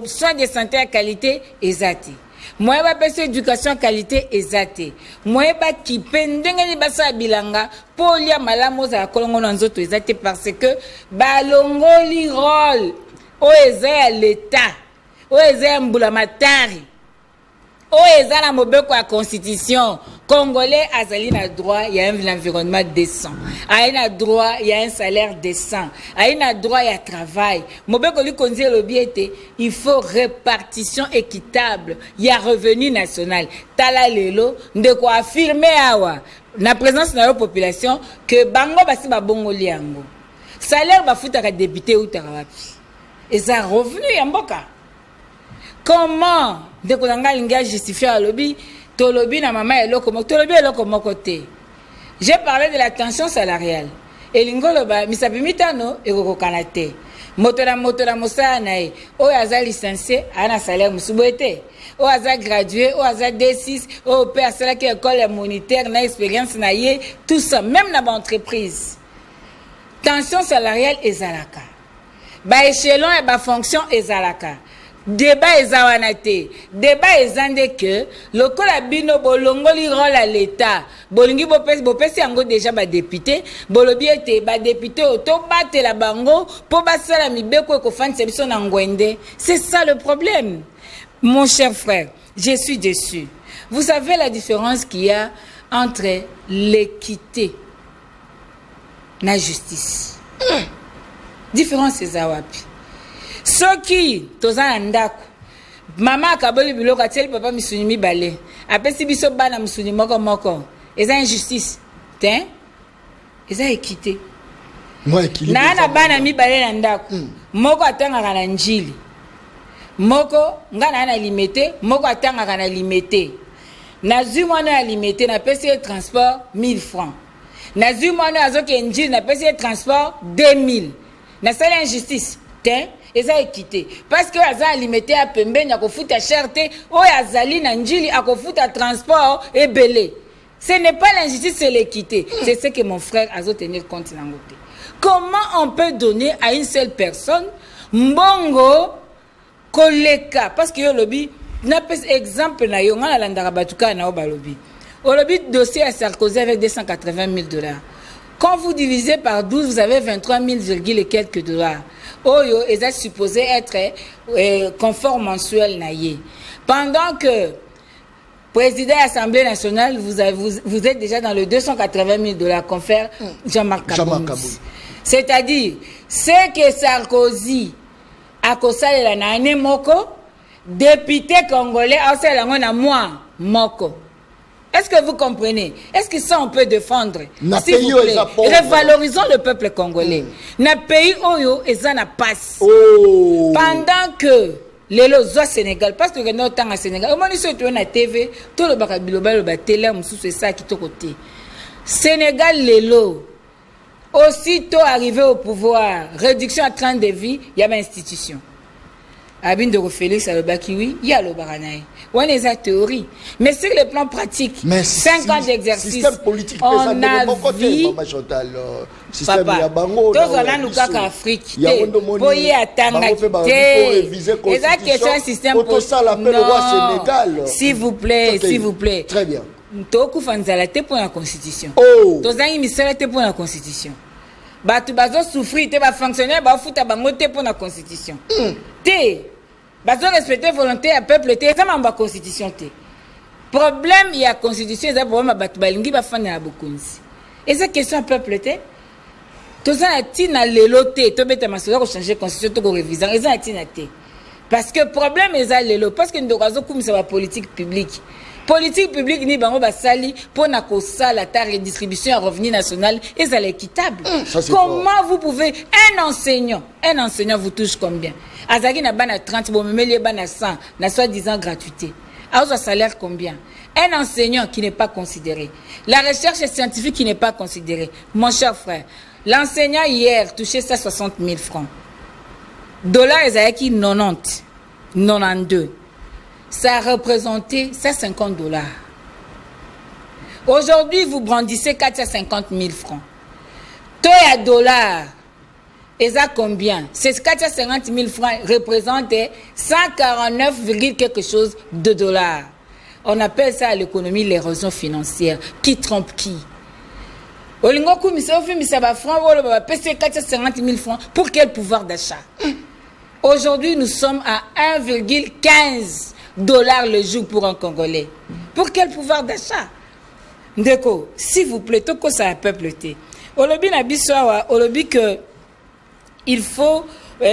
Speaker 4: soin de santé à qualité exacté. Moyen éducation à qualité exacté. Moyen qui pendengeni basa bilanga pour lia malamo za kolongo na nzoto exacté parce que balongoli rôle o eza l'état o eza mbula matari o eza na mobeko ya constitution congolais azali na droit il y a un environnement décent, il y a un droit il y a un salaire décent, il y a un droit il y a travail mobeko li konzi lobiete il faut répartition équitable, il y a revenu national tala lelo ndeko affirmer awa na présence na la population que bango basi ba bongoli yango salaire ba futaka député ou tarawapi et ça revenu ya mboka. Comment ndeko langa linga justifier à lobby to lobby na mama eloko moko to lobby eloko moko te. J'ai parlé de la tension salariale et lingolo ba misapi mitano ekoko kanate moto na mosala na ye o aza licencié ana salaire musuboete o aza gradué o aza D6 o pe asala ki école monitaire na expérience na ye tout ça même na ba entreprise tension salariale ezalaka ba échelon et ba fonction ezalaka. Débat ezawanate débat ezande que lokola bino bolongoli rôle à l'état bolingi bopesi yango déjà ba député bolobi ete ba député auto batela bango po basala mibeko ko fanisa biso na ngwende. C'est ça le problème mon cher frère, je suis déçu. Vous savez la différence qu'il y a entre l'équité na justice. Différence ezawapi soki toza ndako mama akaboli biloko ateli papa misuni mibale apesi biso bana misuni moko eza injustice te eza équité na bana mibale na ndako moko atangaka na njili moko nga na limité moko atangaka na limité nazwi mwana ya limité napesi ye transport 1000 francs nazwi mwana azoki njili napesi ye transport 2000 nasala injustice te eza équité parce que aza alimité à pembeni akofuta cherté oyo azali na njili akofuta transport ebele. Ce n'est pas l'injustice, c'est l'équité. C'est ce que mon frère a tenir compte dans côté. Comment on peut donner à une seule personne mbongo koleka parce que yo lobi na pes exemple na yo ngala landaka batuka na obalobi. Au lobby dossier à Sarkozy avec 280 000 $. Quand vous divisez par 12, vous avez 23 000, et quelques dollars. Oyo est supposé être confort mensuel naïe. Pendant que président de l'Assemblée nationale, vous êtes déjà dans le 280 000 $, confère Jean-Marc Kabounis. C'est-à-dire, ce que Sarkozy a causé la nane moko, député congolais a causé la nane moi moko. Est-ce que vous comprenez? Est-ce que ça on peut défendre? S'il vous plaît, revalorisons le peuple congolais. Na pays oyo eza na passe. Pendant que les lois Sénégal, parce que nous temps à Sénégal, au moins nous sommes na TV, tout le bakabiloba le télé, c'est ça qui est côté. Sénégal les lois. Aussitôt arrivé au pouvoir, réduction à 30 de vie, il y a une institution. Abin de Félix Alobaki, oui, il y a le baranaï. On est à théorie. Mais sur le plan pratique, 5 ans d'exercice,
Speaker 2: système politique,
Speaker 4: on a vu... Papa, tous on a nous qu'à Afrique. Boye à Tangakite. Et ça, question un système politique. Non, s'il vous plaît, s'il vous plaît.
Speaker 2: Très bien.
Speaker 4: Toku fanzala te pour la constitution. Tozangi misala te pour la constitution. Batu bazo souffrir te ba fonctionnaire ba futa bango te pour la constitution. Te bazo respecter volonté à peuple te ça mamba constitution te. Problème il y a constitution ça problème batu balingi ba fana na bokonzi. Et ça question peuple te. Tozana tina lelo te to beta masola ko changer constitution to ko réviser. Et ça tina te. Parce que problème est lelo parce que ndokazo kumisa ba politique publique. Politique publique ni bango basali pour na kosala ta redistribution à revenu national et ça l'équitable. Comment vous pouvez un enseignant vous touche combien? Azaki na bana 30 bon memeli bana 100 na soi-disant gratuité. A un salaire combien? Un enseignant qui n'est pas considéré. La recherche scientifique qui n'est pas considérée. Mon cher frère, l'enseignant hier touchait 160 000 francs. Dollar ezaki 90, 92. Ça représentait 150 $. Aujourd'hui, vous brandissez 450 000 francs. Toi, à dollars, et ça combien? Ces 450 000 francs représentent 149, quelque chose de dollars. On appelle ça à l'économie l'érosion financière. Qui trompe qui? Olingoku misofi misaba francs, wolo baba pese 450 000 francs. Pour quel pouvoir d'achat? Aujourd'hui, nous sommes à 1,15 $ le jour pour un Congolais. Pour quel pouvoir d'achat? Ndeko, s'il vous plaît, toko ça peuple té. Olobi na bisoa, olobi que il faut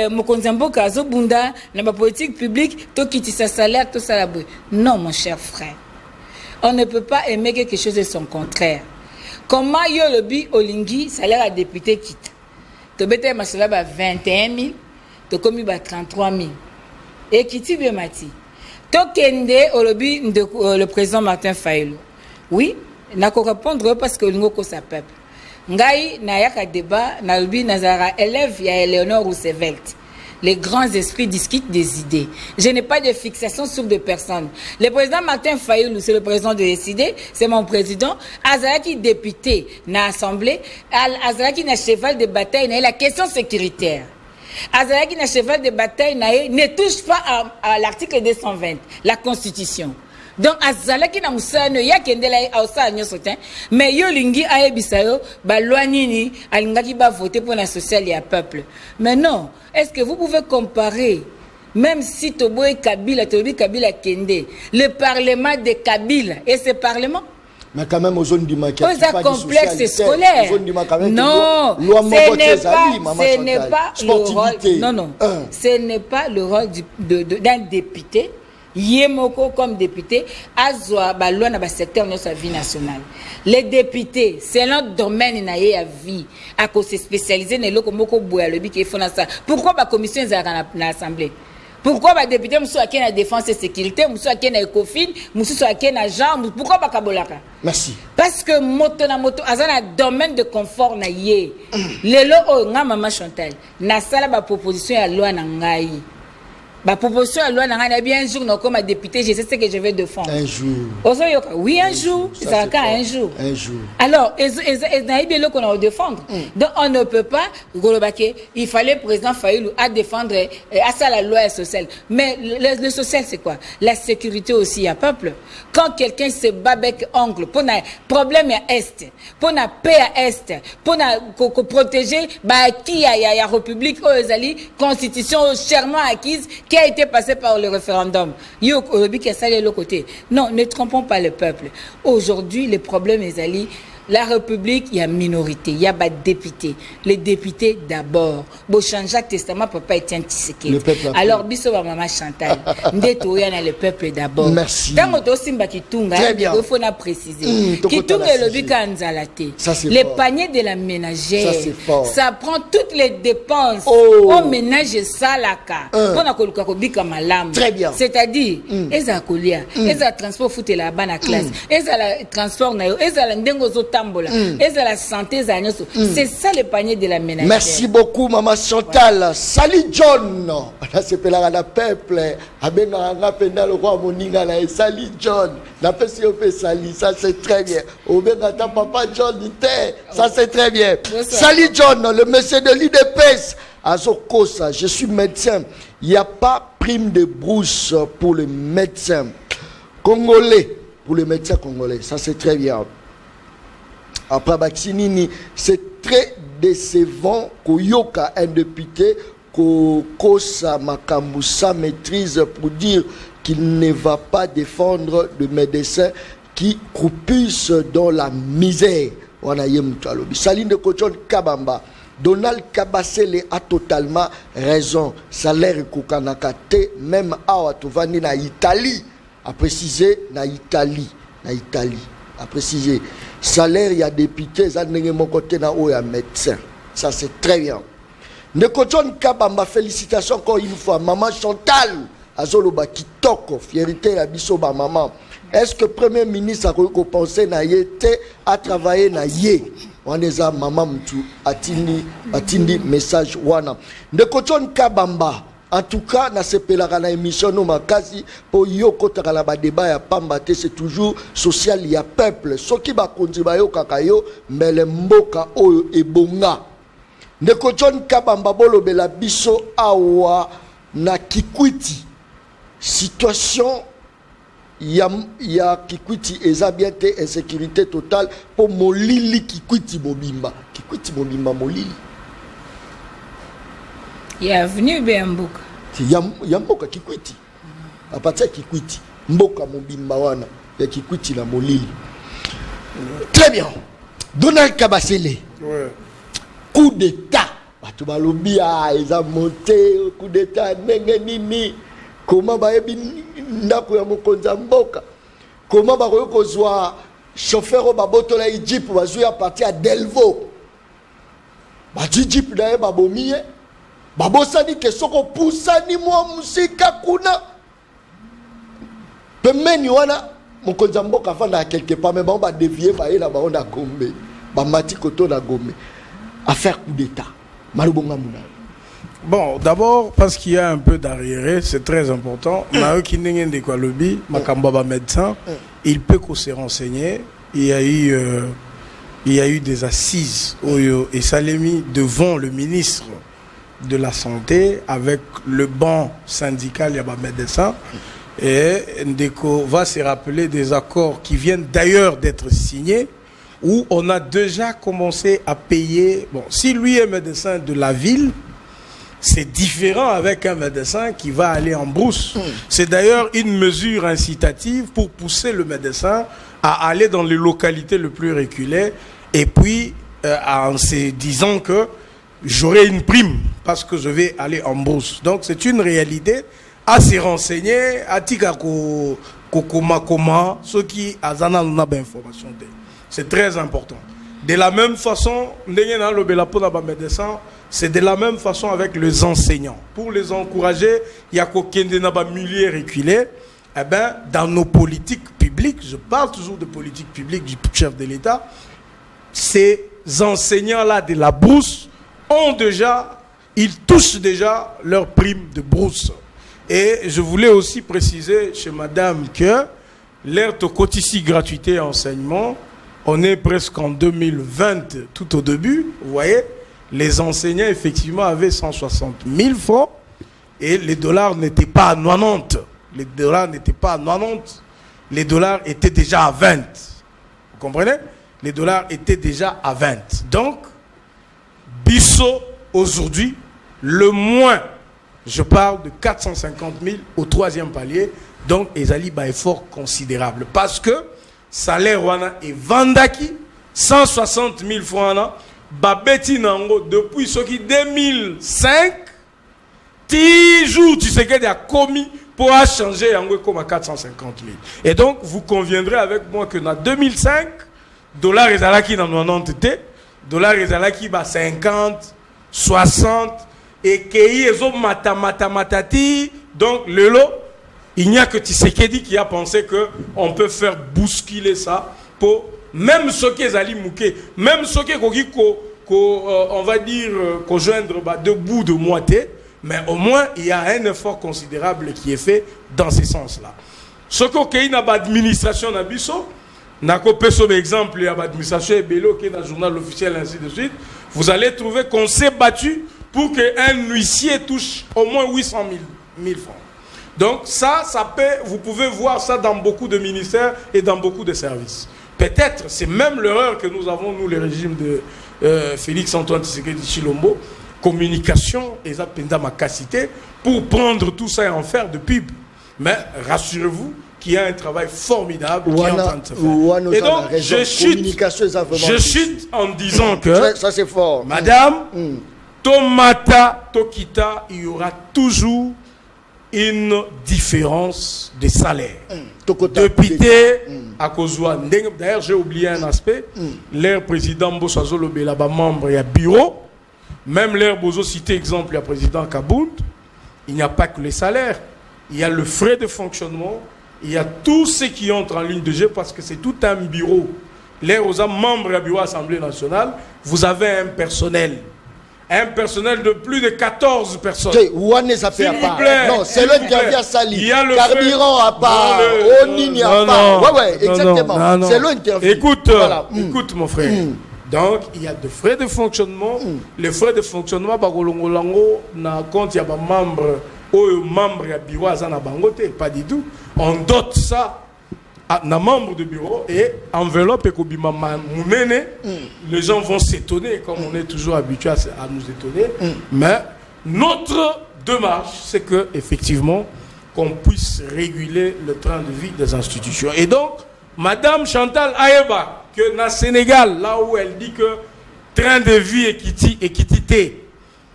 Speaker 4: mokonzambo kazo bunda na ba politique publique to kiti sa salaire to ça la boue. Non mon cher frère. On ne peut pas aimer quelque chose de son contraire. Comment yo lobi olingi salaire à député quitte. To bete masala ba 21 000, to komi ba 33 000. Et kiti bien mati. Tokende olobi le président Martin Fayulu. Oui, n'a qu'à répondre parce que l'ingoko sa peuple. Ngai na yaka débat na lobi nazara élève ya Eleanor Roosevelt. Les grands esprits discutent des idées. Je n'ai pas de fixation sur des personnes. Le président Martin Fayulu, c'est le président de décider, c'est mon président. Azaraki député na assemblée, Azaraki na cheval de bataille na la question sécuritaire. Azaraki na cheval de bataille ne touche pas à l'article 220, la Constitution. Donc Azaraki na musano ya kendela ausa nyosotin, mais yo lingi ayebisa yo ba loi nini alingaki ba voter pour la sociale et peuple. Mais non, est-ce que vous pouvez comparer même si Toboy Kabila Kende, le parlement de Kabila et ce parlement?
Speaker 2: Mais quand même, aux zones du Maquia,
Speaker 4: c'est un complexe scolaire. Non, ce n'est pas le rôle. Non, non. Ce n'est pas le rôle d'un député. Yemoko comme député, Azwa Balou na secteur de sa vie nationale. Les députés, c'est notre domaine na à vie, à cause spécialisé dans le Komoko Boya le qui font ça. Pourquoi la commission est à l'Assemblée? Pourquoi les députés sont à la défense et sécurité, sont à la ECOFIN, sont à la Jean, pourquoi pas Kabolaka?
Speaker 2: Merci.
Speaker 4: Parce que moto, azana domaine de confort na ye. Lelo o nga maman Chantal, na sala ba proposition ya loi na ngai. Ma proposition à loi n'a bien un jour comme député, je sais ce que je vais défendre.
Speaker 2: Un jour.
Speaker 4: Oui, un jour. Ça un jour.
Speaker 2: Un jour.
Speaker 4: Alors, qu'on a à défendre. Donc, on ne peut pas, il fallait le président Fayoulou à défendre à ça la loi sociale. Mais le social, c'est quoi? La sécurité aussi à peuple. Quand quelqu'un se bat avec ongle, pour un problème à Est, pour une paix à Est, pour protéger, qui y a la République, constitution chèrement acquise, qui a été passé par le référendum. Non, ne trompons pas le peuple. Aujourd'hui, les problèmes, la République, il y a minorité, il y a des députés. Les députés d'abord. Bon, changer testament, papa Etienne Tshisekedi. Alors, biso ba maman Chantal. Ndeto yana le peuple d'abord.
Speaker 2: Merci.
Speaker 4: Tango to simba kitunga, il faut na préciser. Kitunga le bika nzalate. Les paniers de la ménagère. Ça prend toutes les dépenses. On ménage ça là ka. Pona koluka ko bika malam.
Speaker 2: Très bien.
Speaker 4: C'est-à-dire, eza kolia, eza transport foute la bana classe, eza la transport na yo, eza la ndengo zo et la santé, c'est ça le panier de la ménagère.
Speaker 2: Merci beaucoup, maman Chantal. Salut John. C'est pour la peuple. Salut John. Ça c'est très bien. Papa John, ça c'est très bien. Salut John, le monsieur de l'IDPS. Azokosa, je suis médecin. Il n'y a pas prime de brousse pour les médecins congolais. Pour les médecins congolais, ça c'est très bien. Après Baxinini, c'est très décevant qu'Oyoka, un député, qu'Okosa Makambusa maîtrise pour dire qu'il ne va pas défendre de médecins qui croupissent dans la misère. Saline de Kochon Kabamba, Donald Kabasele a totalement raison. Salaire Kukanakate, même à Watovani na Italie, a précisé na Italie. A précisé. Salaire, il y a députés, ça n'est mon côté na ou il y a médecin. Ça c'est très bien. Nekojon Kabamba, félicitations encore une fois. Maman Chantal, Azoloba Kitoko, fierté à Bisoba maman. Est-ce que Premier ministre a pensé na yete à travailler na yé? On est à maman mtu atindi message wana. Nekojon Kabamba. En tout cas, na sepelaka na émission no makasi po yoko takala ba débat ya pamba te, c'est toujours social ya peuple. Soki ba konzi ba yo kakayo mbele mboka oyo ebonga. Ndeko John Kabamba bolo bela biso awa na Kikwiti. Situation ya Kikwiti eza bien te, insécurité totale po molili Kikwiti mobimba. Kikwiti mobimba molili.
Speaker 4: Il est venu bien Mboka.
Speaker 2: Mboka Kikwiti. À partir de Kikwiti. Mboka Mobimba wana. Ya Kikwiti na Molili. Très bien. Donald Kabasele.
Speaker 3: Ouais.
Speaker 2: Coup d'état. Batu balobi ils ont monté coup d'état ndenge nini. Comment ba yebi ndako ya mokonza mboka. Comment ba ko kozwa chauffeur ba botola Jeep bazuya partir à Delvaux. Ba Jeep na ba bomiye. Babosani ke soko pusani mwa musika kuna pemeni wana mokonza mboka fanda quelque part mais ba dévier ba ela ba ona Gombe ba mati koto na Gombe à faire coup d'état malubonga muna.
Speaker 3: Bon, d'abord parce qu'il y a un peu d'arriéré, c'est très important. Na qui n'engende de quoi lobby, makamba ba médecin, il peut qu'on se renseigner. Il y a eu des assises et ça l'a mis devant le ministre de la santé avec le banc syndical, il y a des médecins, et Ndeko va se rappeler des accords qui viennent d'ailleurs d'être signés où on a déjà commencé à payer. Bon, si lui est médecin de la ville, c'est différent avec un médecin qui va aller en brousse. C'est d'ailleurs une mesure incitative pour pousser le médecin à aller dans les localités les plus reculées et puis en se disant que j'aurai une prime parce que je vais aller en brousse. Donc c'est une réalité à se renseigner, à Tikako, Kokoma, ceux qui ont information. C'est très important. De la même façon, nous avons le médecin, C'est de la même façon avec les enseignants. Pour les encourager, il y a qu'aucun milieu reculé. Eh ben, dans nos politiques publiques, je parle toujours de politique publique du chef de l'État, ces enseignants-là de la brousse ils touchent déjà leur prime de brousse. Et je voulais aussi préciser chez madame que l'air de cotici gratuité et enseignement, on est presque en 2020 tout au début, vous voyez, les enseignants effectivement avaient 160 000 francs et les dollars n'étaient pas à 90. Les dollars n'étaient pas à 90, les dollars étaient déjà à 20. Vous comprenez? Les dollars étaient déjà à 20. Donc, Bisso, aujourd'hui, le moins, je parle de 450 000 au 3e palier, donc ils allaient un effort considérable. Parce que, salaire wana et vendaki, 160 000 francs, babeti nango, depuis ce qui 2005, 10 jours, tu sais qu'il y a commis pour changer comme à 450 000. Et donc, vous conviendrez avec moi que dans 2005, dollar est à qui dans 90 T, dollar est à qui 50, 60, et qu'il y a matati. Donc, le lot, il n'y a que Tshisekedi qui a pensé qu'on peut faire bousculer ça pour même ceux qui sont allés mouquer, même ceux qui on va dire, qu'on joindre deux bouts de moitié. Mais au moins, il y a un effort considérable qui est fait dans ce sens-là. Ce qu'il y a dans l'administration, par exemple, il y a l'administration qui est dans le journal officiel, ainsi de suite. Vous allez trouver qu'on s'est battu pour qu'un huissier touche au moins 800 000 francs. Donc ça peut, vous pouvez voir ça dans beaucoup de ministères et dans beaucoup de services. Peut-être, c'est même l'erreur que nous avons, nous, le régime de Félix-Antoine Tshisekedi Tshilombo, communication et ça ma capacité pour prendre tout ça et en faire de pub. Mais rassurez-vous qu'il y a un travail formidable qui est en train de se faire. Et donc, je chute en disant que
Speaker 2: ça c'est fort.
Speaker 3: Madame, Tomata, Tokita, il y aura toujours une différence de salaire. Député, à cause d'ailleurs, j'ai oublié un aspect. L'air président Bossazo Lobela, membre et bureau. Même l'air Bozo cité exemple, il y a président Kabound, il n'y a pas que les salaires, il y a le frais de fonctionnement, il y a tous ceux qui entrent en ligne de jeu parce que c'est tout un bureau. L'air aux membres du bureau Assemblée nationale, vous avez un personnel de plus de 14 personnes. S'il vous plaît.
Speaker 2: Non, c'est l'interview à Sali. Il y a le carburant à part, Onini à part. Ouais, exactement. C'est l'interview.
Speaker 3: Écoute mon frère. Donc, il y a des frais de fonctionnement. Les frais de fonctionnement, quand il y a des membres, il y a bureau, pas du tout. On dote ça à un membre de bureau et enveloppe et les gens vont s'étonner, comme on est toujours habitué à nous étonner. Mais notre démarche, c'est que effectivement, qu'on puisse réguler le train de vie des institutions. Et donc, Madame Chantal Aeba, que dans le Sénégal, là où elle dit que train de vie équité,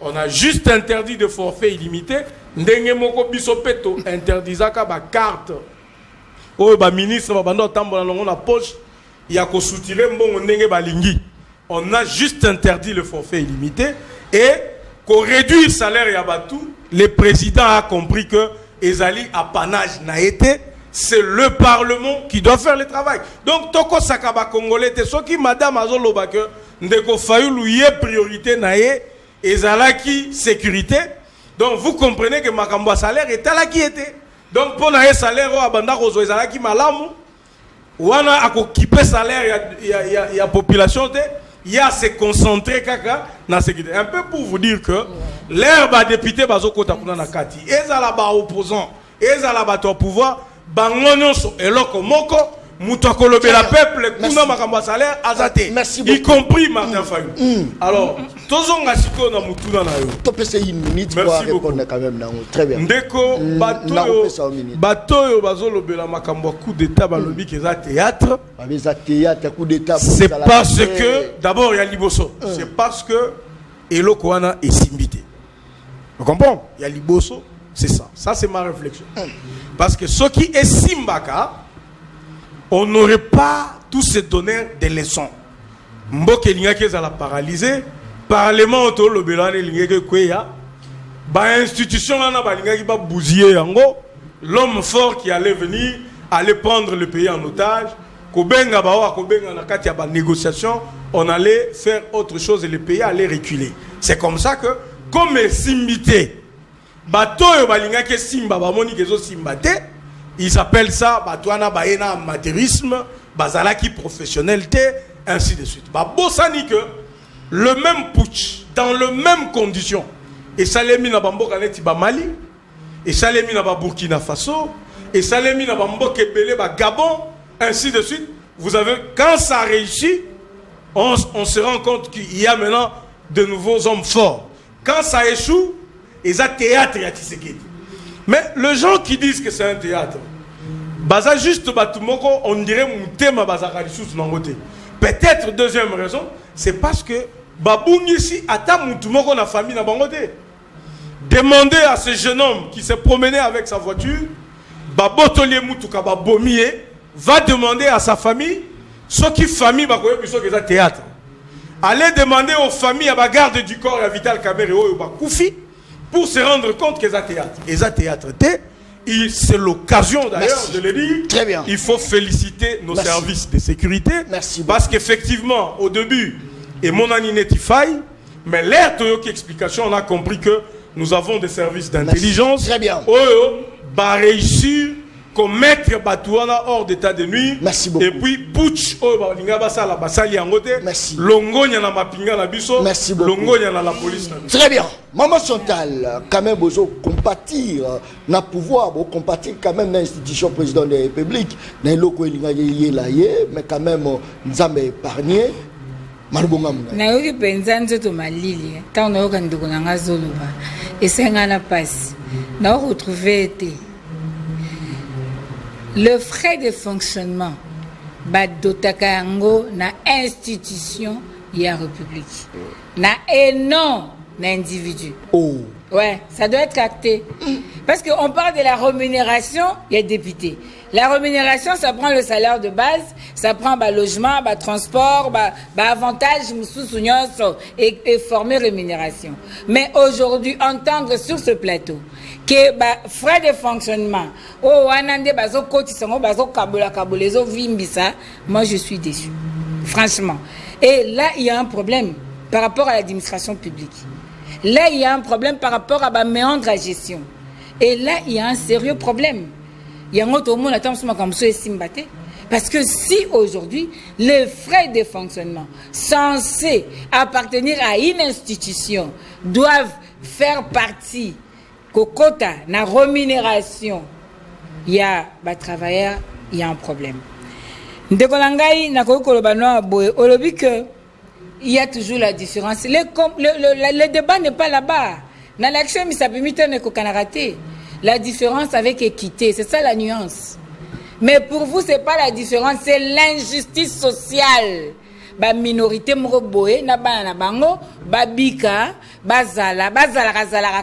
Speaker 3: on a juste interdit de forfait illimité. Ndenge moko bisopeto interdisaka ba carte. Oh ba ministre ba bando tambola longo na poche, il y a ko soutirer mbongo ndenge balingi. On a juste interdit le forfait illimité et qu'on réduit le salaire ya batou. Le président a compris que ezali apanage na été. C'est le Parlement qui doit faire le travail. Donc, Toko Sakaba Congolais, c'est ce qui Madame Azoloba que Ndeko Fayulu y est priorité naïe et Zalaki sécurité. Donc, vous comprenez que Makambo salaire est à la qui était. Donc, pour naïe salaire, Abanda Rozo Zalaki Malamu, ou on a occupé salaire, il y a population, il y a se concentrer kaka dans la sécurité. Un peu pour vous dire que l'herbe a député Bazoko Takuna Nakati, et Zalaba opposant, et Zalaba au pouvoir. Bangonyoso eloko moko mutako lobela peuple kuna makamba salaire azate y compris Martin Fayulu. Alors tozonga siko na mutuna na yo
Speaker 2: to pese une minute pour répondre quand même nango très bien
Speaker 3: ndeko batoyo bazolobela makambo coup d'état balobi keza théâtre
Speaker 2: coup d'état
Speaker 3: c'est parce que d'abord il y a liboso c'est parce que eloko wana esimbité vous comprenez il y a liboso c'est ça c'est ma réflexion. Parce que ce qui est Simbaka, on n'aurait pas tous ces donner des leçons. Mbokelinga qui est à la paralysée, Parlement auto le belane lingeke kweya. Ba institution na ba lingaki ba bousiller yango. L'homme fort qui allait venir, allait prendre le pays en otage. Kobenga bawa kobenga na kati ya ba négociation, on allait faire autre chose et le pays allait reculer. C'est comme ça que comme simbité batoyo balingaki simba ba moni kezo simbate, ils appellent ça batwana baena amateurisme, bazalaki professionnalité, ainsi de suite. Ba bosani que le même putsch dans le même condition et salemi na bamboka neti ba Mali et salemi na ba Burkina Faso et salemi na bamboka ebele ba Gabon, ainsi de suite. Vous avez, quand ça réussit, on se rend compte qu'il y a maintenant de nouveaux hommes forts. Quand ça échoue, ils ont théâtre à Tshisekedi. Mais les gens qui disent que c'est un théâtre, baza juste on dirait Moutema Bazakari sous Nangote. Peut-être deuxième raison, c'est parce que Babungi ici attend Moutumoko na famille na Bangote. Demandez à ce jeune homme qui s'est promené avec sa voiture, Babotolier Moutuka Babomie, va demander à sa famille ce qui famille va connaître que ça théâtre. Allez demander aux familles à la garde du corps et à Vital Kamerhe ou à Koufi pour se rendre compte que ça théâtre. Et ça théâtre, c'est l'occasion d'ailleurs de le dire.
Speaker 2: Très bien.
Speaker 3: Il faut féliciter nos services de sécurité.
Speaker 2: Merci
Speaker 3: parce qu'effectivement, au début, et mon anineti faille, mais l'air de explication, on a compris que nous avons des services d'intelligence.
Speaker 2: Très bien.
Speaker 3: Va réussir commettre Batouana hors d'état de nuit.
Speaker 2: Merci beaucoup.
Speaker 3: Et puis putsch
Speaker 2: merci.
Speaker 3: Longonya na mapinga na biso.
Speaker 2: Merci beaucoup.
Speaker 3: Longonya na la police na biso.
Speaker 2: Très bien. Maman Chantal, quand même besoin compatir na pouvoir, compatir quand même l'institution président de la République, na loko elinga yelaye, mais quand même nzambe épargné. Marubonga muna.
Speaker 4: Na yoki penza nzoto malili, tant na yoka ndoko na ngazoloba. Et c'est ngana passe. Na retrouver été le frais de fonctionnement badotakayango na institution ya république na et non na individu.
Speaker 2: Oh.
Speaker 4: Ouais, ça doit être acté. Parce qu'on parle de la rémunération, il y a député. La rémunération, ça prend le salaire de base, ça prend le logement, le transport, avantage, et former rémunération. Mais aujourd'hui, entendre sur ce plateau que frais de fonctionnement, moi je suis déçu. Franchement. Et là, il y a un problème par rapport à l'administration publique. Là, il y a un problème par rapport à la méandre à gestion. Et là, il y a un sérieux problème. Il y a un autre monde parce que si aujourd'hui, les frais de fonctionnement censés appartenir à une institution doivent faire partie de la rémunération, il y a des travailleurs, il y a un problème. Il y a toujours la différence. Le débat n'est pas là-bas. Dans l'action, ça permet de rater. La différence avec équité, c'est ça la nuance. Mais pour vous, c'est pas la différence, c'est l'injustice sociale. Ba minorité mroboé na bango, ba bika, bazala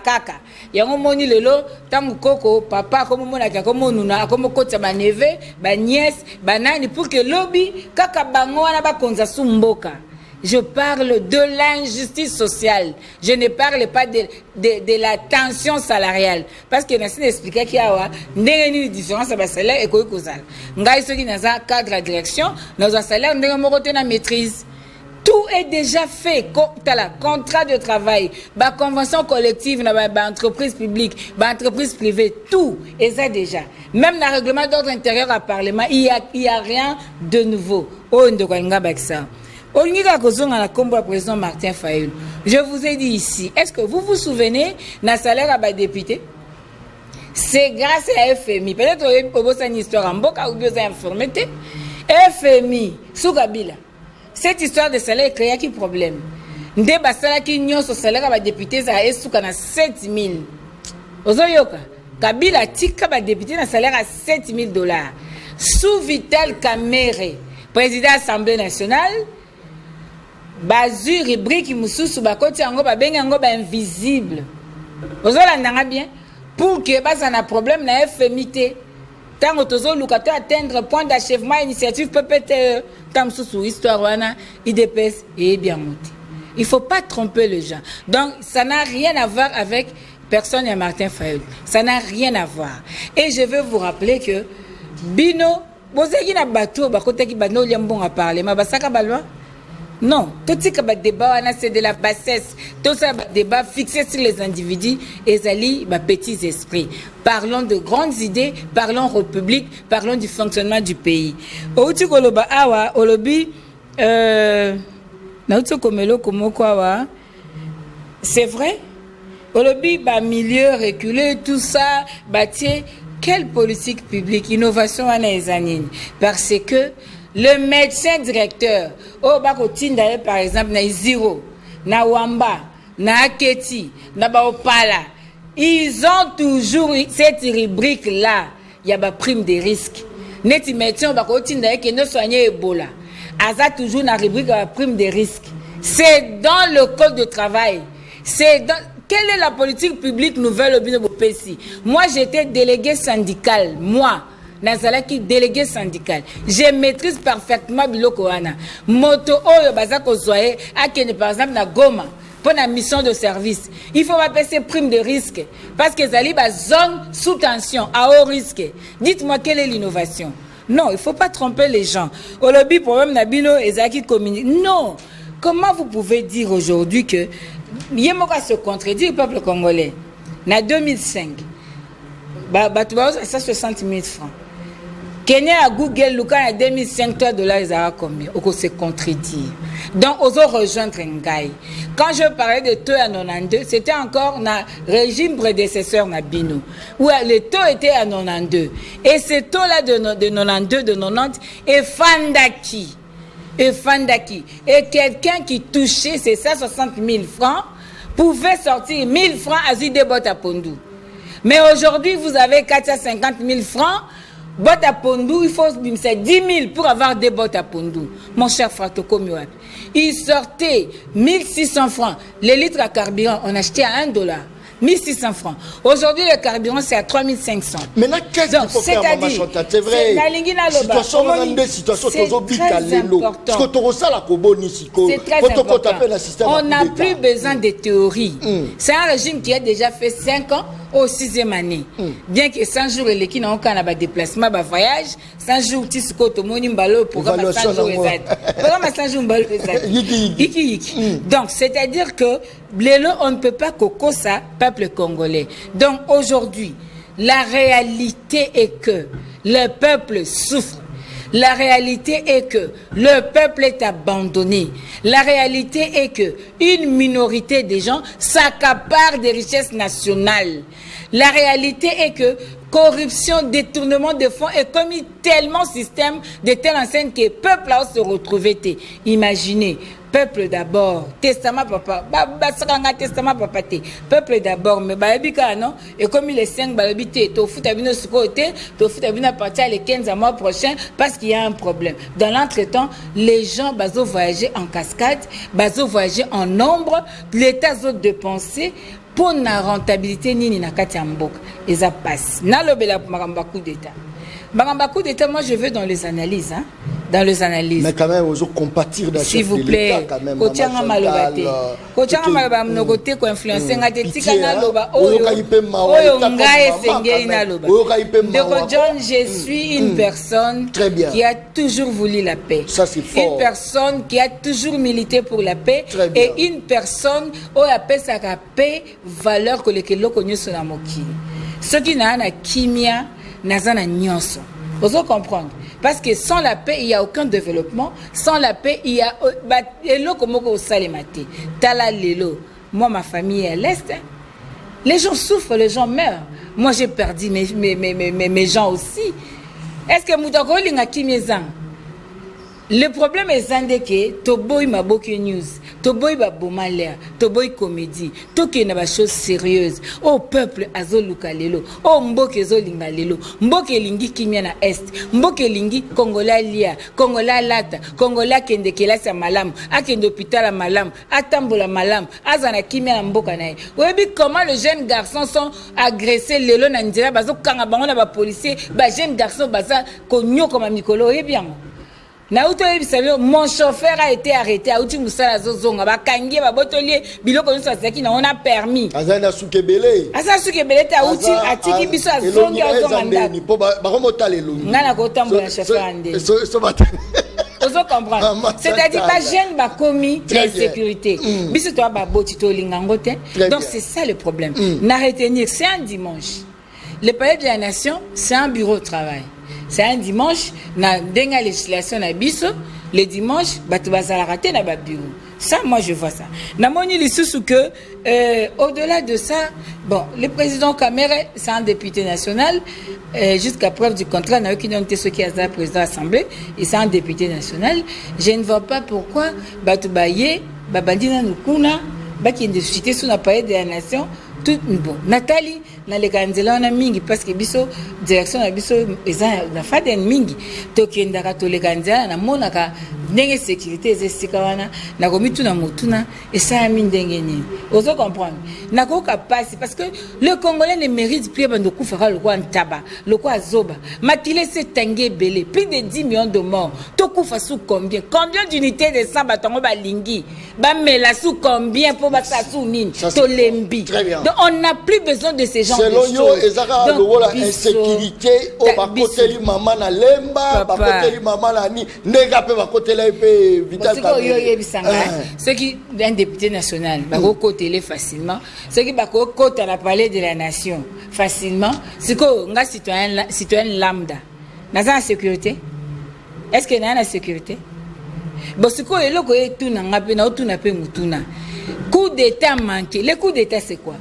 Speaker 4: kaka. Yango moni lelo tangu koko papa comme mona ka comme nuna comme kota ba neve, ba nièce, ba nani pour que lobby kaka bango na ba konza sumboka. Je parle de l'injustice sociale. Je ne parle pas de la tension salariale. Parce que je vais expliquer qu'il y a une différence entre le salaire et le salaire. Nous avons un cadre de direction, nous avons un salaire, nous avons une maîtrise. Tout est déjà fait. Contrat de travail, convention collective, entreprise publique, entreprise privée, tout est ça déjà. Même dans le règlement d'ordre intérieur à Parlement, il n'y a rien de nouveau. Président Martin Fayulu. Je vous ai dit ici, est-ce que vous vous souvenez d'un salaire à député? C'est grâce à FMI. Peut-être que vous avez une histoire en Boka ou vous avez informé. FMI, sous Kabila. Cette histoire de salaire crée un problème. Ndé basala qui n'y a ce salaire à député, ça est sous 7 000. Ozoyoka. Kabila tika ba député un salaire à $7 000. Sous Vital Kamerhe, président de l'Assemblée nationale, Bazur rubrique mususu bakoti yango ba benga yango ba invisible. Ozola ndanga bien pour que basa na problème na FMI. Tant otozo lukato atteindre point d'achèvement initiative PPTE tam susu histoire wana IDPS et bien monté. Il ne faut pas tromper les gens. Donc, ça n'a rien à voir avec personne et Martin Fayulu. Ça n'a rien à voir. Et je veux vous rappeler que Bino, vous avez un bateau, non, tout ce débat, c'est de la bassesse. Tout ça, débat fixé sur les individus et les petits esprits. Parlons de grandes idées, parlons république, parlons du fonctionnement du pays. C'est vrai. Olobi, milieu reculé, tout ça, quelle politique publique, innovation à Naïzanine. Parce que le médecin directeur, par exemple, na Iziro, na Wamba, na Aketi, na Baopala, ils ont toujours cette rubrique-là. Il y a une prime de risque. Net médecin, qui ne soigne Ebola. Aza toujours na rubrique la prime de risque. C'est dans le code de travail. C'est dans... Quelle est la politique publique nouvelle au Bino Bopesi? Moi, j'étais délégué syndical. Moi, Nazalaki, délégué syndical. Je maîtrise parfaitement Biloko Ana. Moto Oyo Bazako Zoye, Akene par exemple, na Goma, pour la mission de service. Il faut appeler ces primes de risque. Parce que Zali, zone sous tension, à haut risque. Dites-moi, quelle est l'innovation? Non, il ne faut pas tromper les gens. Au lobby, problème Nabino et Zaki communique. Non. Comment vous pouvez dire aujourd'hui que Yemoka se contredit le peuple congolais? En 2005, ça 60 000 francs. Kenya à Google, Luka en 2005, $3, ils ont combien? On se contredit. Donc, on va rejoindre Ngaï. Quand je parlais de taux à 92, c'était encore le régime prédécesseur Nabino, où le taux était à 92. Et ce taux-là de 92, de 90, est Fandaki. Et quelqu'un qui touchait ces 160 000 francs pouvait sortir 1000 francs à Zidebot à Pondou. Mais aujourd'hui, vous avez 450 000 francs. Bot à Pondou, il faut 10 000 pour avoir des bottes à Pondou. Mon cher Fratoko Miwap. Il sortait 1600 francs. Les litres à carburant, on achetait à $1. 1600 francs. Aujourd'hui, le carburant, c'est à 3500.
Speaker 2: Maintenant, qu'est-ce qu'il faut faire, Maman Chantal? C'est vrai. Situation, on a des situations, c'est très important.
Speaker 4: On n'a plus besoin de théorie. C'est un régime qui a déjà fait 5 ans au 6e année. Bien que 100 jours, les qui n'ont aucun déplacement, voyage, 100 jours, tu sais que tu as programme 100 jours. Programme 100 jours, donc, c'est-à-dire que on ne peut pas coco ça, peuple congolais. Donc, aujourd'hui, la réalité est que le peuple souffre. La réalité est que le peuple est abandonné. La réalité est que une minorité des gens s'accapare des richesses nationales. La réalité est que corruption, détournement de fonds est commis tellement système de telle enseigne que le peuple a se retrouvé. Imaginez. Peuple d'abord, testament papa, testament papa, peuple d'abord, mais non, et comme il est 5 balabité, tu fous ta vie sur côté, tu fous ta vie à partir les 15 mois prochains parce qu'il y a un problème. Dans l'entretemps, les gens baso voyager en cascade, baso voyager en nombre, l'État a dépensé pour la rentabilité ni na katiambok, et ça passe. Na lobela maramba coup d'état. Maramba coup d'état, moi je veux dans les analyses, hein. Dans les analyses.
Speaker 2: Mais quand même, on doit compatir dans
Speaker 4: s'il vous plaît. Kotianga malobate. Kotianga maloba mnogote ko influencer ngate tika na loba oyo ngae sengeli na loba. Donc John, je suis une personne qui a toujours voulu la paix.
Speaker 2: Ça c'est fort.
Speaker 4: Une personne qui a toujours milité pour la paix et une personne où la paix ça la paix valeur que le keloko nyoso na mokili. Ce qui n'a na kimia nazana nyonso. Vous comprendre? Parce que sans la paix, il n'y a aucun développement. Sans la paix, il y a... Moi, ma famille est à l'Est. Les gens souffrent, les gens meurent. Moi, j'ai perdu mes gens aussi. Est-ce que Moutako Linga Kimezan? Le problème est que Toboy m'a beaucoup news, Toboy m'a beau malheur, Toboy comédie, Toki n'a pas chose sérieuse. Oh peuple azoluka lelo, oh mboke zolinga lelo, mboke lingi kimia na est, mboke lingi Kongola lia, Kongola lata, Kongola kende kelasa malam, akende hôpital malam, atambola malam, azana kimia na mboka nae. Webi comment les jeunes garçons sont agressés lelo na ndira bazo kanga bango na ba policier, ba jeunes garçons baza konyo comme mikolo et bien. Mon chauffeur a été arrêté à Outi Moussala Zozonga, Bakangi, Babotolier, Biloko Nusasaki, on a permis.
Speaker 2: Azana Soukebele.
Speaker 4: Azana Soukebele, à Outi, à Tiki Biso, à Zonga, à Zonganda. Nana Kotambo, la chauffeur Andé. Vous comprendre. C'est-à-dire que la gêne va commis d'insécurité. Biso toi, Babotito Lingangote. Donc c'est ça le problème. N'a retenir, c'est un dimanche. Le palais de la nation, c'est un bureau de travail. C'est un dimanche, na denga législation na biso, le dimanche, batu bazala raté na ba bureau. Ça, moi, je vois ça. Na moni lisusu que, au-delà de ça, bon, le président Kamere, c'est un député national, jusqu'à preuve du contraire, n'a aucune été ce qui a été président de l'Assemblée, et c'est un député national. Je ne vois pas pourquoi, batu baye, babandina nukuna, baki de cité sous la palais de la nation, tout bon. Nathalie, na le kanzela na mingi parce que biso direction na biso eza na faden mingi tokendaka to le kanzela na monaka ndenge sécurité ezesika wana na komitu na motuna et ça mi ndenge nini ozo comprendre na koka passe parce que le Congolais ne mérite plus de kufaka le kwa ntaba le kwa zoba matile se tangé belé plus de 10 millions de morts to kufa sous combien d'unités de sang batongo balingi ba mela sous combien pour ba sa sous nini to lembi donc on n'a plus besoin de ces gens.
Speaker 2: Selon yo, ezaka lokola insécurité au bakoteli mama na lemba, bakoteli mama na ni nega pe bakotela pe vital
Speaker 4: comme ceux qui un député national bako kotele facilement, ceux qui bako kota la palais de la nation facilement, c'est que nga citoyen lambda. Naza en sécurité? Est-ce que na la sécurité? Bon c'est quoi eloko etuna nga pe na otuna pe mutuna. Coup d'état manqué. Le coup d'état c'est quoi?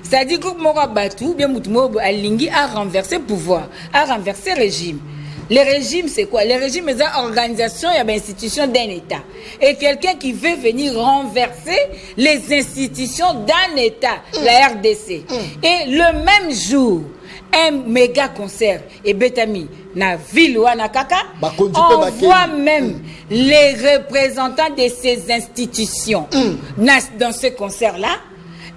Speaker 4: C'est-à-dire que Mora Batou, bien Moutumo Alingi a renversé pouvoir, a renversé régime. Le régime, c'est quoi? Le régime, c'est une organisation et une institution d'un État. Et quelqu'un qui veut venir renverser les institutions d'un État, la RDC. Et le même jour, un méga concert, et Betami, na ville ou na Kaka, on voit même les représentants de ces institutions dans ce concert-là.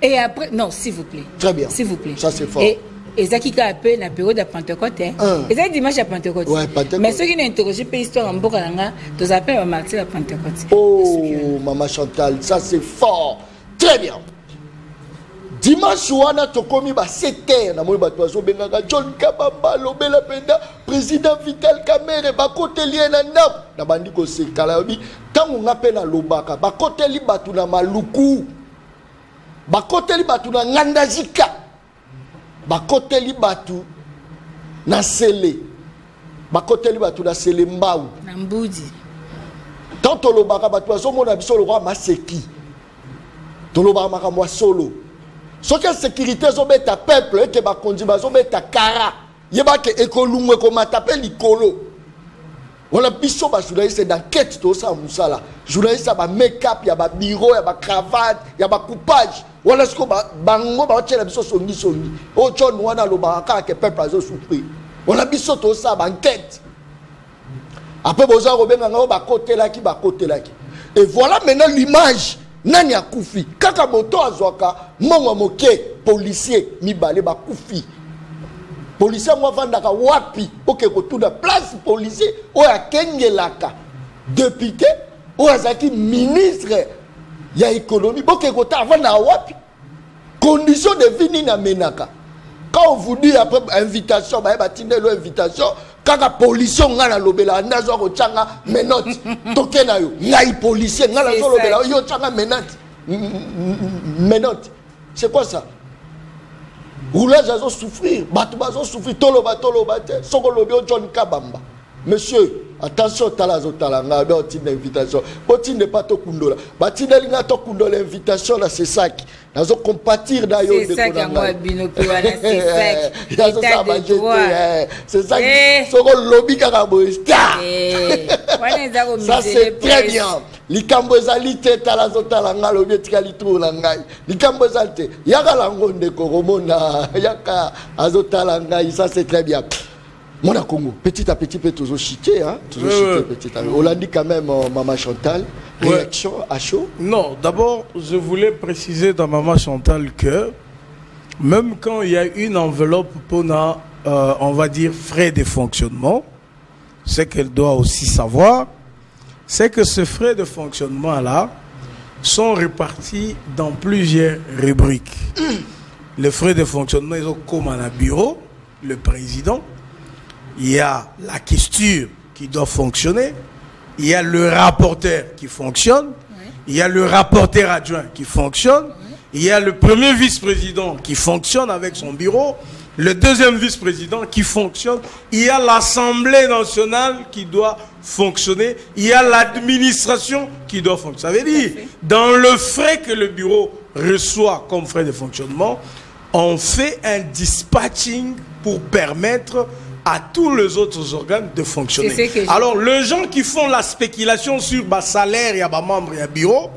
Speaker 4: Et après, non, s'il vous plaît.
Speaker 2: Très bien.
Speaker 1: S'il vous plaît.
Speaker 2: Ça, c'est fort.
Speaker 1: Et ça qui a appelé la période de Pentecôte. Et ça, dimanche à Pentecôte.
Speaker 2: Ouais, Pentecôte.
Speaker 1: Mais ceux qui n'ont interrogé pas l'histoire en Bokalanga, ils appellent martyr à Pentecôte.
Speaker 2: Oh, Maman Chantal, ça c'est fort. Très bien. Dimanche, on a tokomi ba 7h. Na moni ba toazo bengaka John Kabamba, Lobela Penda, président Vital Kamerhe, ba côté lié na ndap. Na bandi ko se kala bi. Tango ngape na lobaka, ba côté li batu na maluku. Bakoteli batu na ngandazika bakoteli batu na sele bakoteli batu na sele mbau
Speaker 1: na mbudi
Speaker 2: tanto lobaka batu azomona biso le roi maseki to lobaka makamwa solo soki sécurité zobeta peuple ete bakonzi bazobeta kara yebake ekolungwe komata pe likolo wala biso ba journaliste d'enquête to sa musala journaliste ba make-up ya ba bureau ya ba cravate ya ba coupage wala siko bango ba tshela biso songi o John wana lo ba ka ke peuple azo souffrir wala biso to sa ba enquête après boza robenga ngo ba kotelaki et voilà maintenant l'image nani akufi kaka moto azwaka mongo moke policier mibale ba kufi policier moi vandaka wapi oke kotuna place policier o akengelaka député o azaki ministre ya économie boke kota vanda wapi condition de vie ni na menaka quand on vous dit après invitation ba batindelo invitation kaka policier ngana lobela ndazo ko tchanga menote tokena yo ngai policier ngana zo lobela yo tchanga menote c'est quoi ça? Roulage à souffrir, bateau souffrir, tolo bate, soko lobio John Kabamba. Monsieur, attention, talazo talanga, boti d'invitation. Boti n'est pas to kundola. Bati n'elinga to kundola invitation là c'est ça qui. Nazo compatir d'ailleurs de
Speaker 1: konanga. C'est ça qui moi binopiwana c'est ça.
Speaker 2: C'est ça qui soko lobby karaboista. Ça c'est très bien. Likambo ezali te talazo talanga lobi tikali tour na ngai likambo ezali te yaka lango ndeko komona yaka azotalanga ça c'est très bien. Mon Congo petit à petit peut toujours chiter hein toujours chiter petit à petit. On l'a dit quand même Maman Chantal réaction à chaud.
Speaker 3: Non, d'abord je voulais préciser dans Maman Chantal que même quand il y a une enveloppe pour on va dire frais de fonctionnement, c'est qu'elle doit aussi savoir c'est que ces frais de fonctionnement-là sont répartis dans plusieurs rubriques. Les frais de fonctionnement, ils ont comme un bureau, le président, il y a la questure qui doit fonctionner, il y a le rapporteur qui fonctionne, il y a le rapporteur adjoint qui fonctionne, il y a le premier vice-président qui fonctionne avec son bureau, le deuxième vice-président qui fonctionne, il y a l'Assemblée nationale qui doit fonctionner, il y a l'administration qui doit fonctionner. Ça veut dire, dans le frais que le bureau reçoit comme frais de fonctionnement, on fait un dispatching pour permettre à tous les autres organes de fonctionner. Alors, les gens qui font la spéculation sur le salaire, il y a des membres, il y a bureau,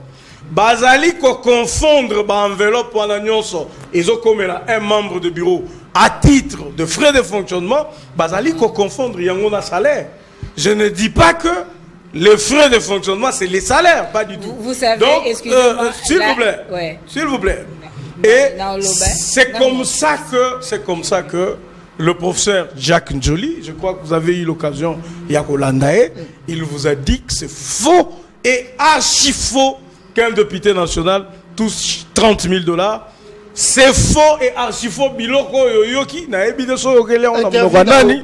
Speaker 3: bazali ko confondre ba enveloppe wana nyonso ezo komela un membre de bureau à titre de frais de fonctionnement, bazali ko confondre yango na salaire. Je ne dis pas que les frais de fonctionnement c'est les salaires, pas du tout.
Speaker 4: Vous savez,
Speaker 3: donc
Speaker 4: s'il vous plaît.
Speaker 3: Ouais. S'il vous plaît. Et c'est comme ça que le professeur Jacques Njoli, je crois que vous avez eu l'occasion, Yako Landae, il vous a dit que c'est faux et archi faux qu'un député national touche $30,000. C'est faux et archi faux. Biloko yoyoki na ebide so yokele on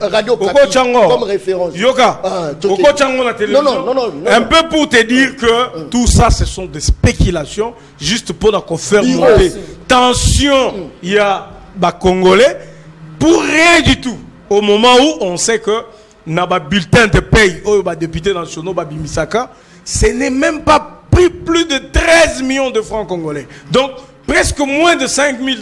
Speaker 2: Radio comme référence.
Speaker 3: Yoka. Oko chango na télévision. Non. Un peu pour te dire que tout ça ce sont des spéculations juste pour la faire monter tension. Il y a ba Congolais pour rien du tout. Au moment où on sait que na ba bulletin de paye au ba député national ba bimisaka, ce n'est même pas pris plus de 13 millions de francs congolais. Donc presque moins de $5,000.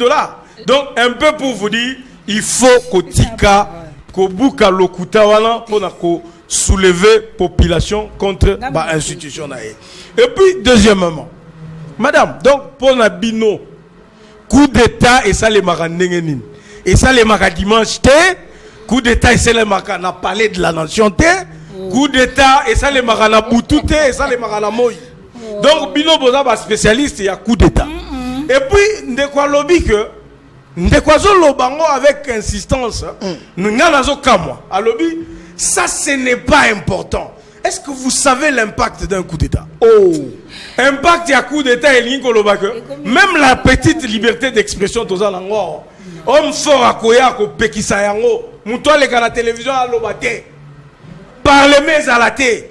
Speaker 3: Donc, un peu pour vous dire, il faut qu'Otika, qu'Obuka Lokuta wana pour soulever la population contre l'institution. Et puis, deuxièmement, madame, donc, pour la bino, coup d'État et ça les marandengenin. Et ça les mara dimanche, coup d'État et ça les mara na palais de la nation, coup d'État et ça les mara na boutouté et ça les mara na moi. Donc, bino boza ba spécialiste, il y a coup d'État. Et puis, ndekwa lobby que ndekwa zo lobango avec insistance, nganazo kamwa. A lobby, ça ce n'est pas important. Est-ce que vous savez l'impact d'un coup d'État? Impact ya coup d'État et linko lobaka. Même la petite liberté d'expression toza lango. Homme fort akoya ko pekisa yango. Muto le kana télévision a lobate. Parlement à la té.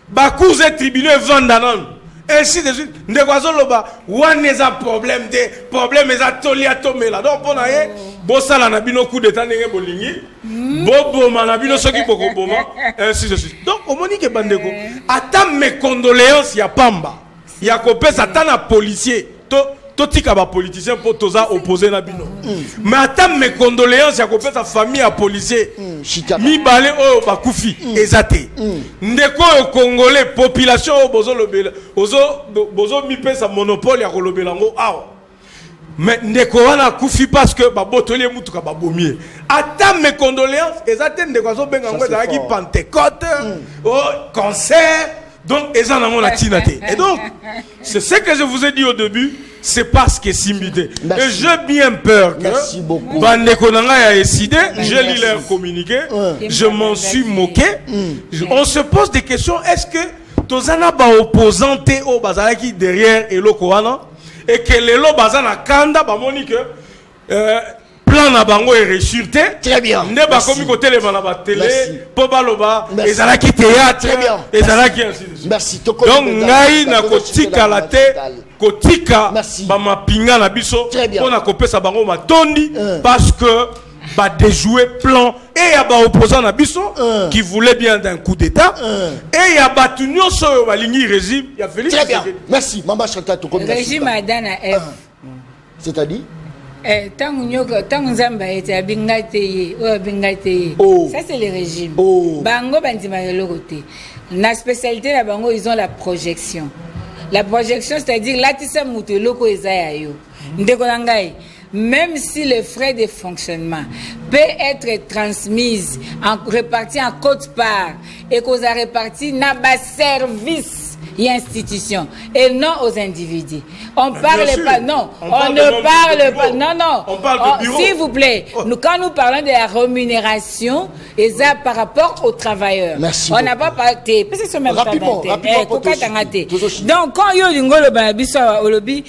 Speaker 3: Ba cours et tribunaux vendanan. Ainsi de suite, ndekwazo loba wan eza problème de problème eza tolia tomela. Donc pour naé bosala na bino coup d'état ndenge bolingi bobo manabino soki boko boma ainsi de suite. Donc au monique bandeko ata mes condoléances ya pamba ya kopesa tana policier to tika ba politicien pour toza opposé na bino. Mais ata mes condoléances ya kopesa famille ya policier mi balé o bakufi ezate. Ndeko yo congolais population o bozo lobela bozo mi pesa monopole ya kolobela ngo awa. Mais ndeko wana kufi parce que ba botolier mutuka ba bomie. Ata mes condoléances ezate ndeko zo benga ngo za ki Pentecôte au concert. Donc ezana ngo la tinate. Et donc c'est ce que je vous ai dit au début. C'est parce que Simbité. Et j'ai bien peur que Bandeko Nanga a décidé, j'ai lu leur communiqué, je m'en suis moqué. On se pose des questions. Est-ce que Tozana ba opposante au Bazalaki derrière Elo Koana et que Lelo Bazana Kanda ba monique plan na bango est ressurté.
Speaker 2: Très bien.
Speaker 3: Ne ba komi côté le bana ba télé, po baloba, ezalaki théâtre, ezalaki ainsi de suite.
Speaker 2: Merci.
Speaker 3: Donc ngai na kotika la té, kotika ba mapinga na biso, on a kopesa bango matondi parce que ba déjouer plan et ya ba opposant na biso qui voulait bien d'un coup d'état et ya ba tunyo so ba lingi régime, ya Félix.
Speaker 2: Très bien. Merci. Maman Chantal to comme
Speaker 4: régime adana F.
Speaker 2: C'est-à-dire
Speaker 4: tangu nzamba ete abinga te ye o abinga te ye ça c'est le régime bango bandima eloko te na spécialité na bango ils ont la projection c'est-à-dire là tisa mutu eloko eza ya yo ndeko na ngai même si les frais de fonctionnement peut être transmise répartis en quote part et qu'on a réparti na ba service et institutions et non aux individus. On parle
Speaker 5: sûr.
Speaker 4: pas, non,
Speaker 5: On
Speaker 4: on
Speaker 5: parle
Speaker 4: ne
Speaker 5: de
Speaker 4: parle
Speaker 5: bureau.
Speaker 4: pas, non, non.
Speaker 5: On parle de bureau.
Speaker 4: S'il vous plaît, quand nous parlons de la rémunération, et ça par rapport aux travailleurs.
Speaker 2: Merci
Speaker 4: On n'a pas parlé, parce que c'est même
Speaker 2: Rapidement, pour tous.
Speaker 4: Donc, quand il y a une banabiso olobi,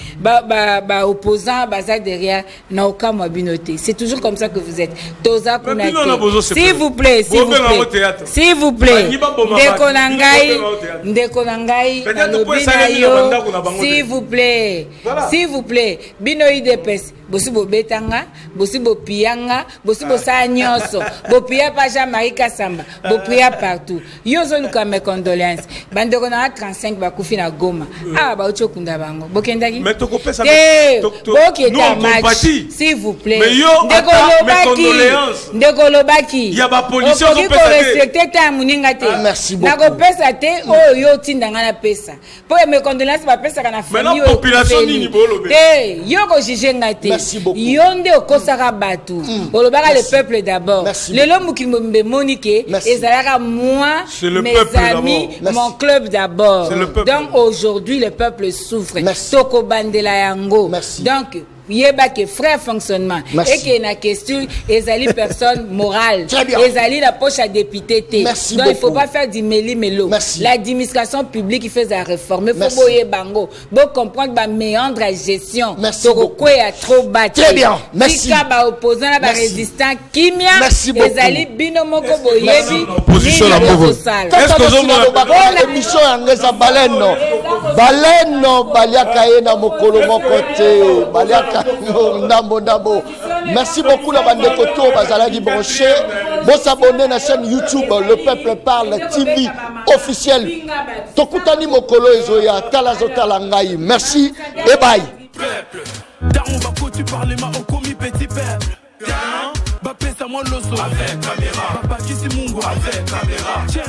Speaker 4: opposant, baza derrière, n'a aucun mobinoté. C'est toujours comme ça que vous êtes. Toza Kunate. S'il vous plaît, s'il vous plaît. S'il vous plaît. Ndekonangai, s'il vous plaît. S'il vous plaît. Bino idepes. Bosi bo betanga, bosi bo pianga, bosi bo sa nyonso, bo pia pa Jean-Marie Kassamba, bo pia partout. Yo zo luka mes condoléances. Bandeko na 35 bakufi na Goma. Ah ba ocho kunda bango. Bokendaki.
Speaker 5: Mais toko pesa.
Speaker 4: Nous on
Speaker 5: compatit.
Speaker 4: S'il vous plaît.
Speaker 5: Mais yo
Speaker 4: Ndeko lobaki.
Speaker 5: Il y a ba policier
Speaker 4: qui
Speaker 5: ko pesa.
Speaker 4: respecter ta muninga te.
Speaker 2: Merci beaucoup.
Speaker 4: Na ko pesa te o yo tindanga na pesa. Po mes condoléances ba pesa kana famille.
Speaker 5: Mais la population nini bolo be.
Speaker 4: Yo ko juger ngate.
Speaker 2: Merci beaucoup.
Speaker 4: Yonde okosaka batu. Olobaka le peuple d'abord. Lelo mukimbe monike ezalaka moi, mes amis, mon club d'abord. Donc aujourd'hui le peuple souffre. Toko bandela yango. Donc yeba que frère fonctionnement et que na question ezali personne morale ezali la poche à député T. Donc il faut pas faire du melo. L'administration publique il fait la réforme faut boye bango bo comprendre ba méandre à gestion toko ko ya trop battu.
Speaker 2: Très bien, merci.
Speaker 4: Tika ba opposant la ba résistant kimia ezali bino moko boyebi
Speaker 5: opposition la pauvre.
Speaker 2: Est-ce que vous émission ngeza baleno baliaka ye na mokolo moko te baliaka Ndambo. Merci beaucoup la bande Koto Bazalagi branché. Bon s'abonner à la chaîne YouTube Le Peuple Parle TV officiel. Tokutani Mokolo Ezoya Talazota Langai. Merci et bye.
Speaker 1: Daron Bako, tu parles ma au commis petit peuple. Bapé ça moi l'osso avec caméra. Papa qui c'est Mungo avec caméra. Tiens.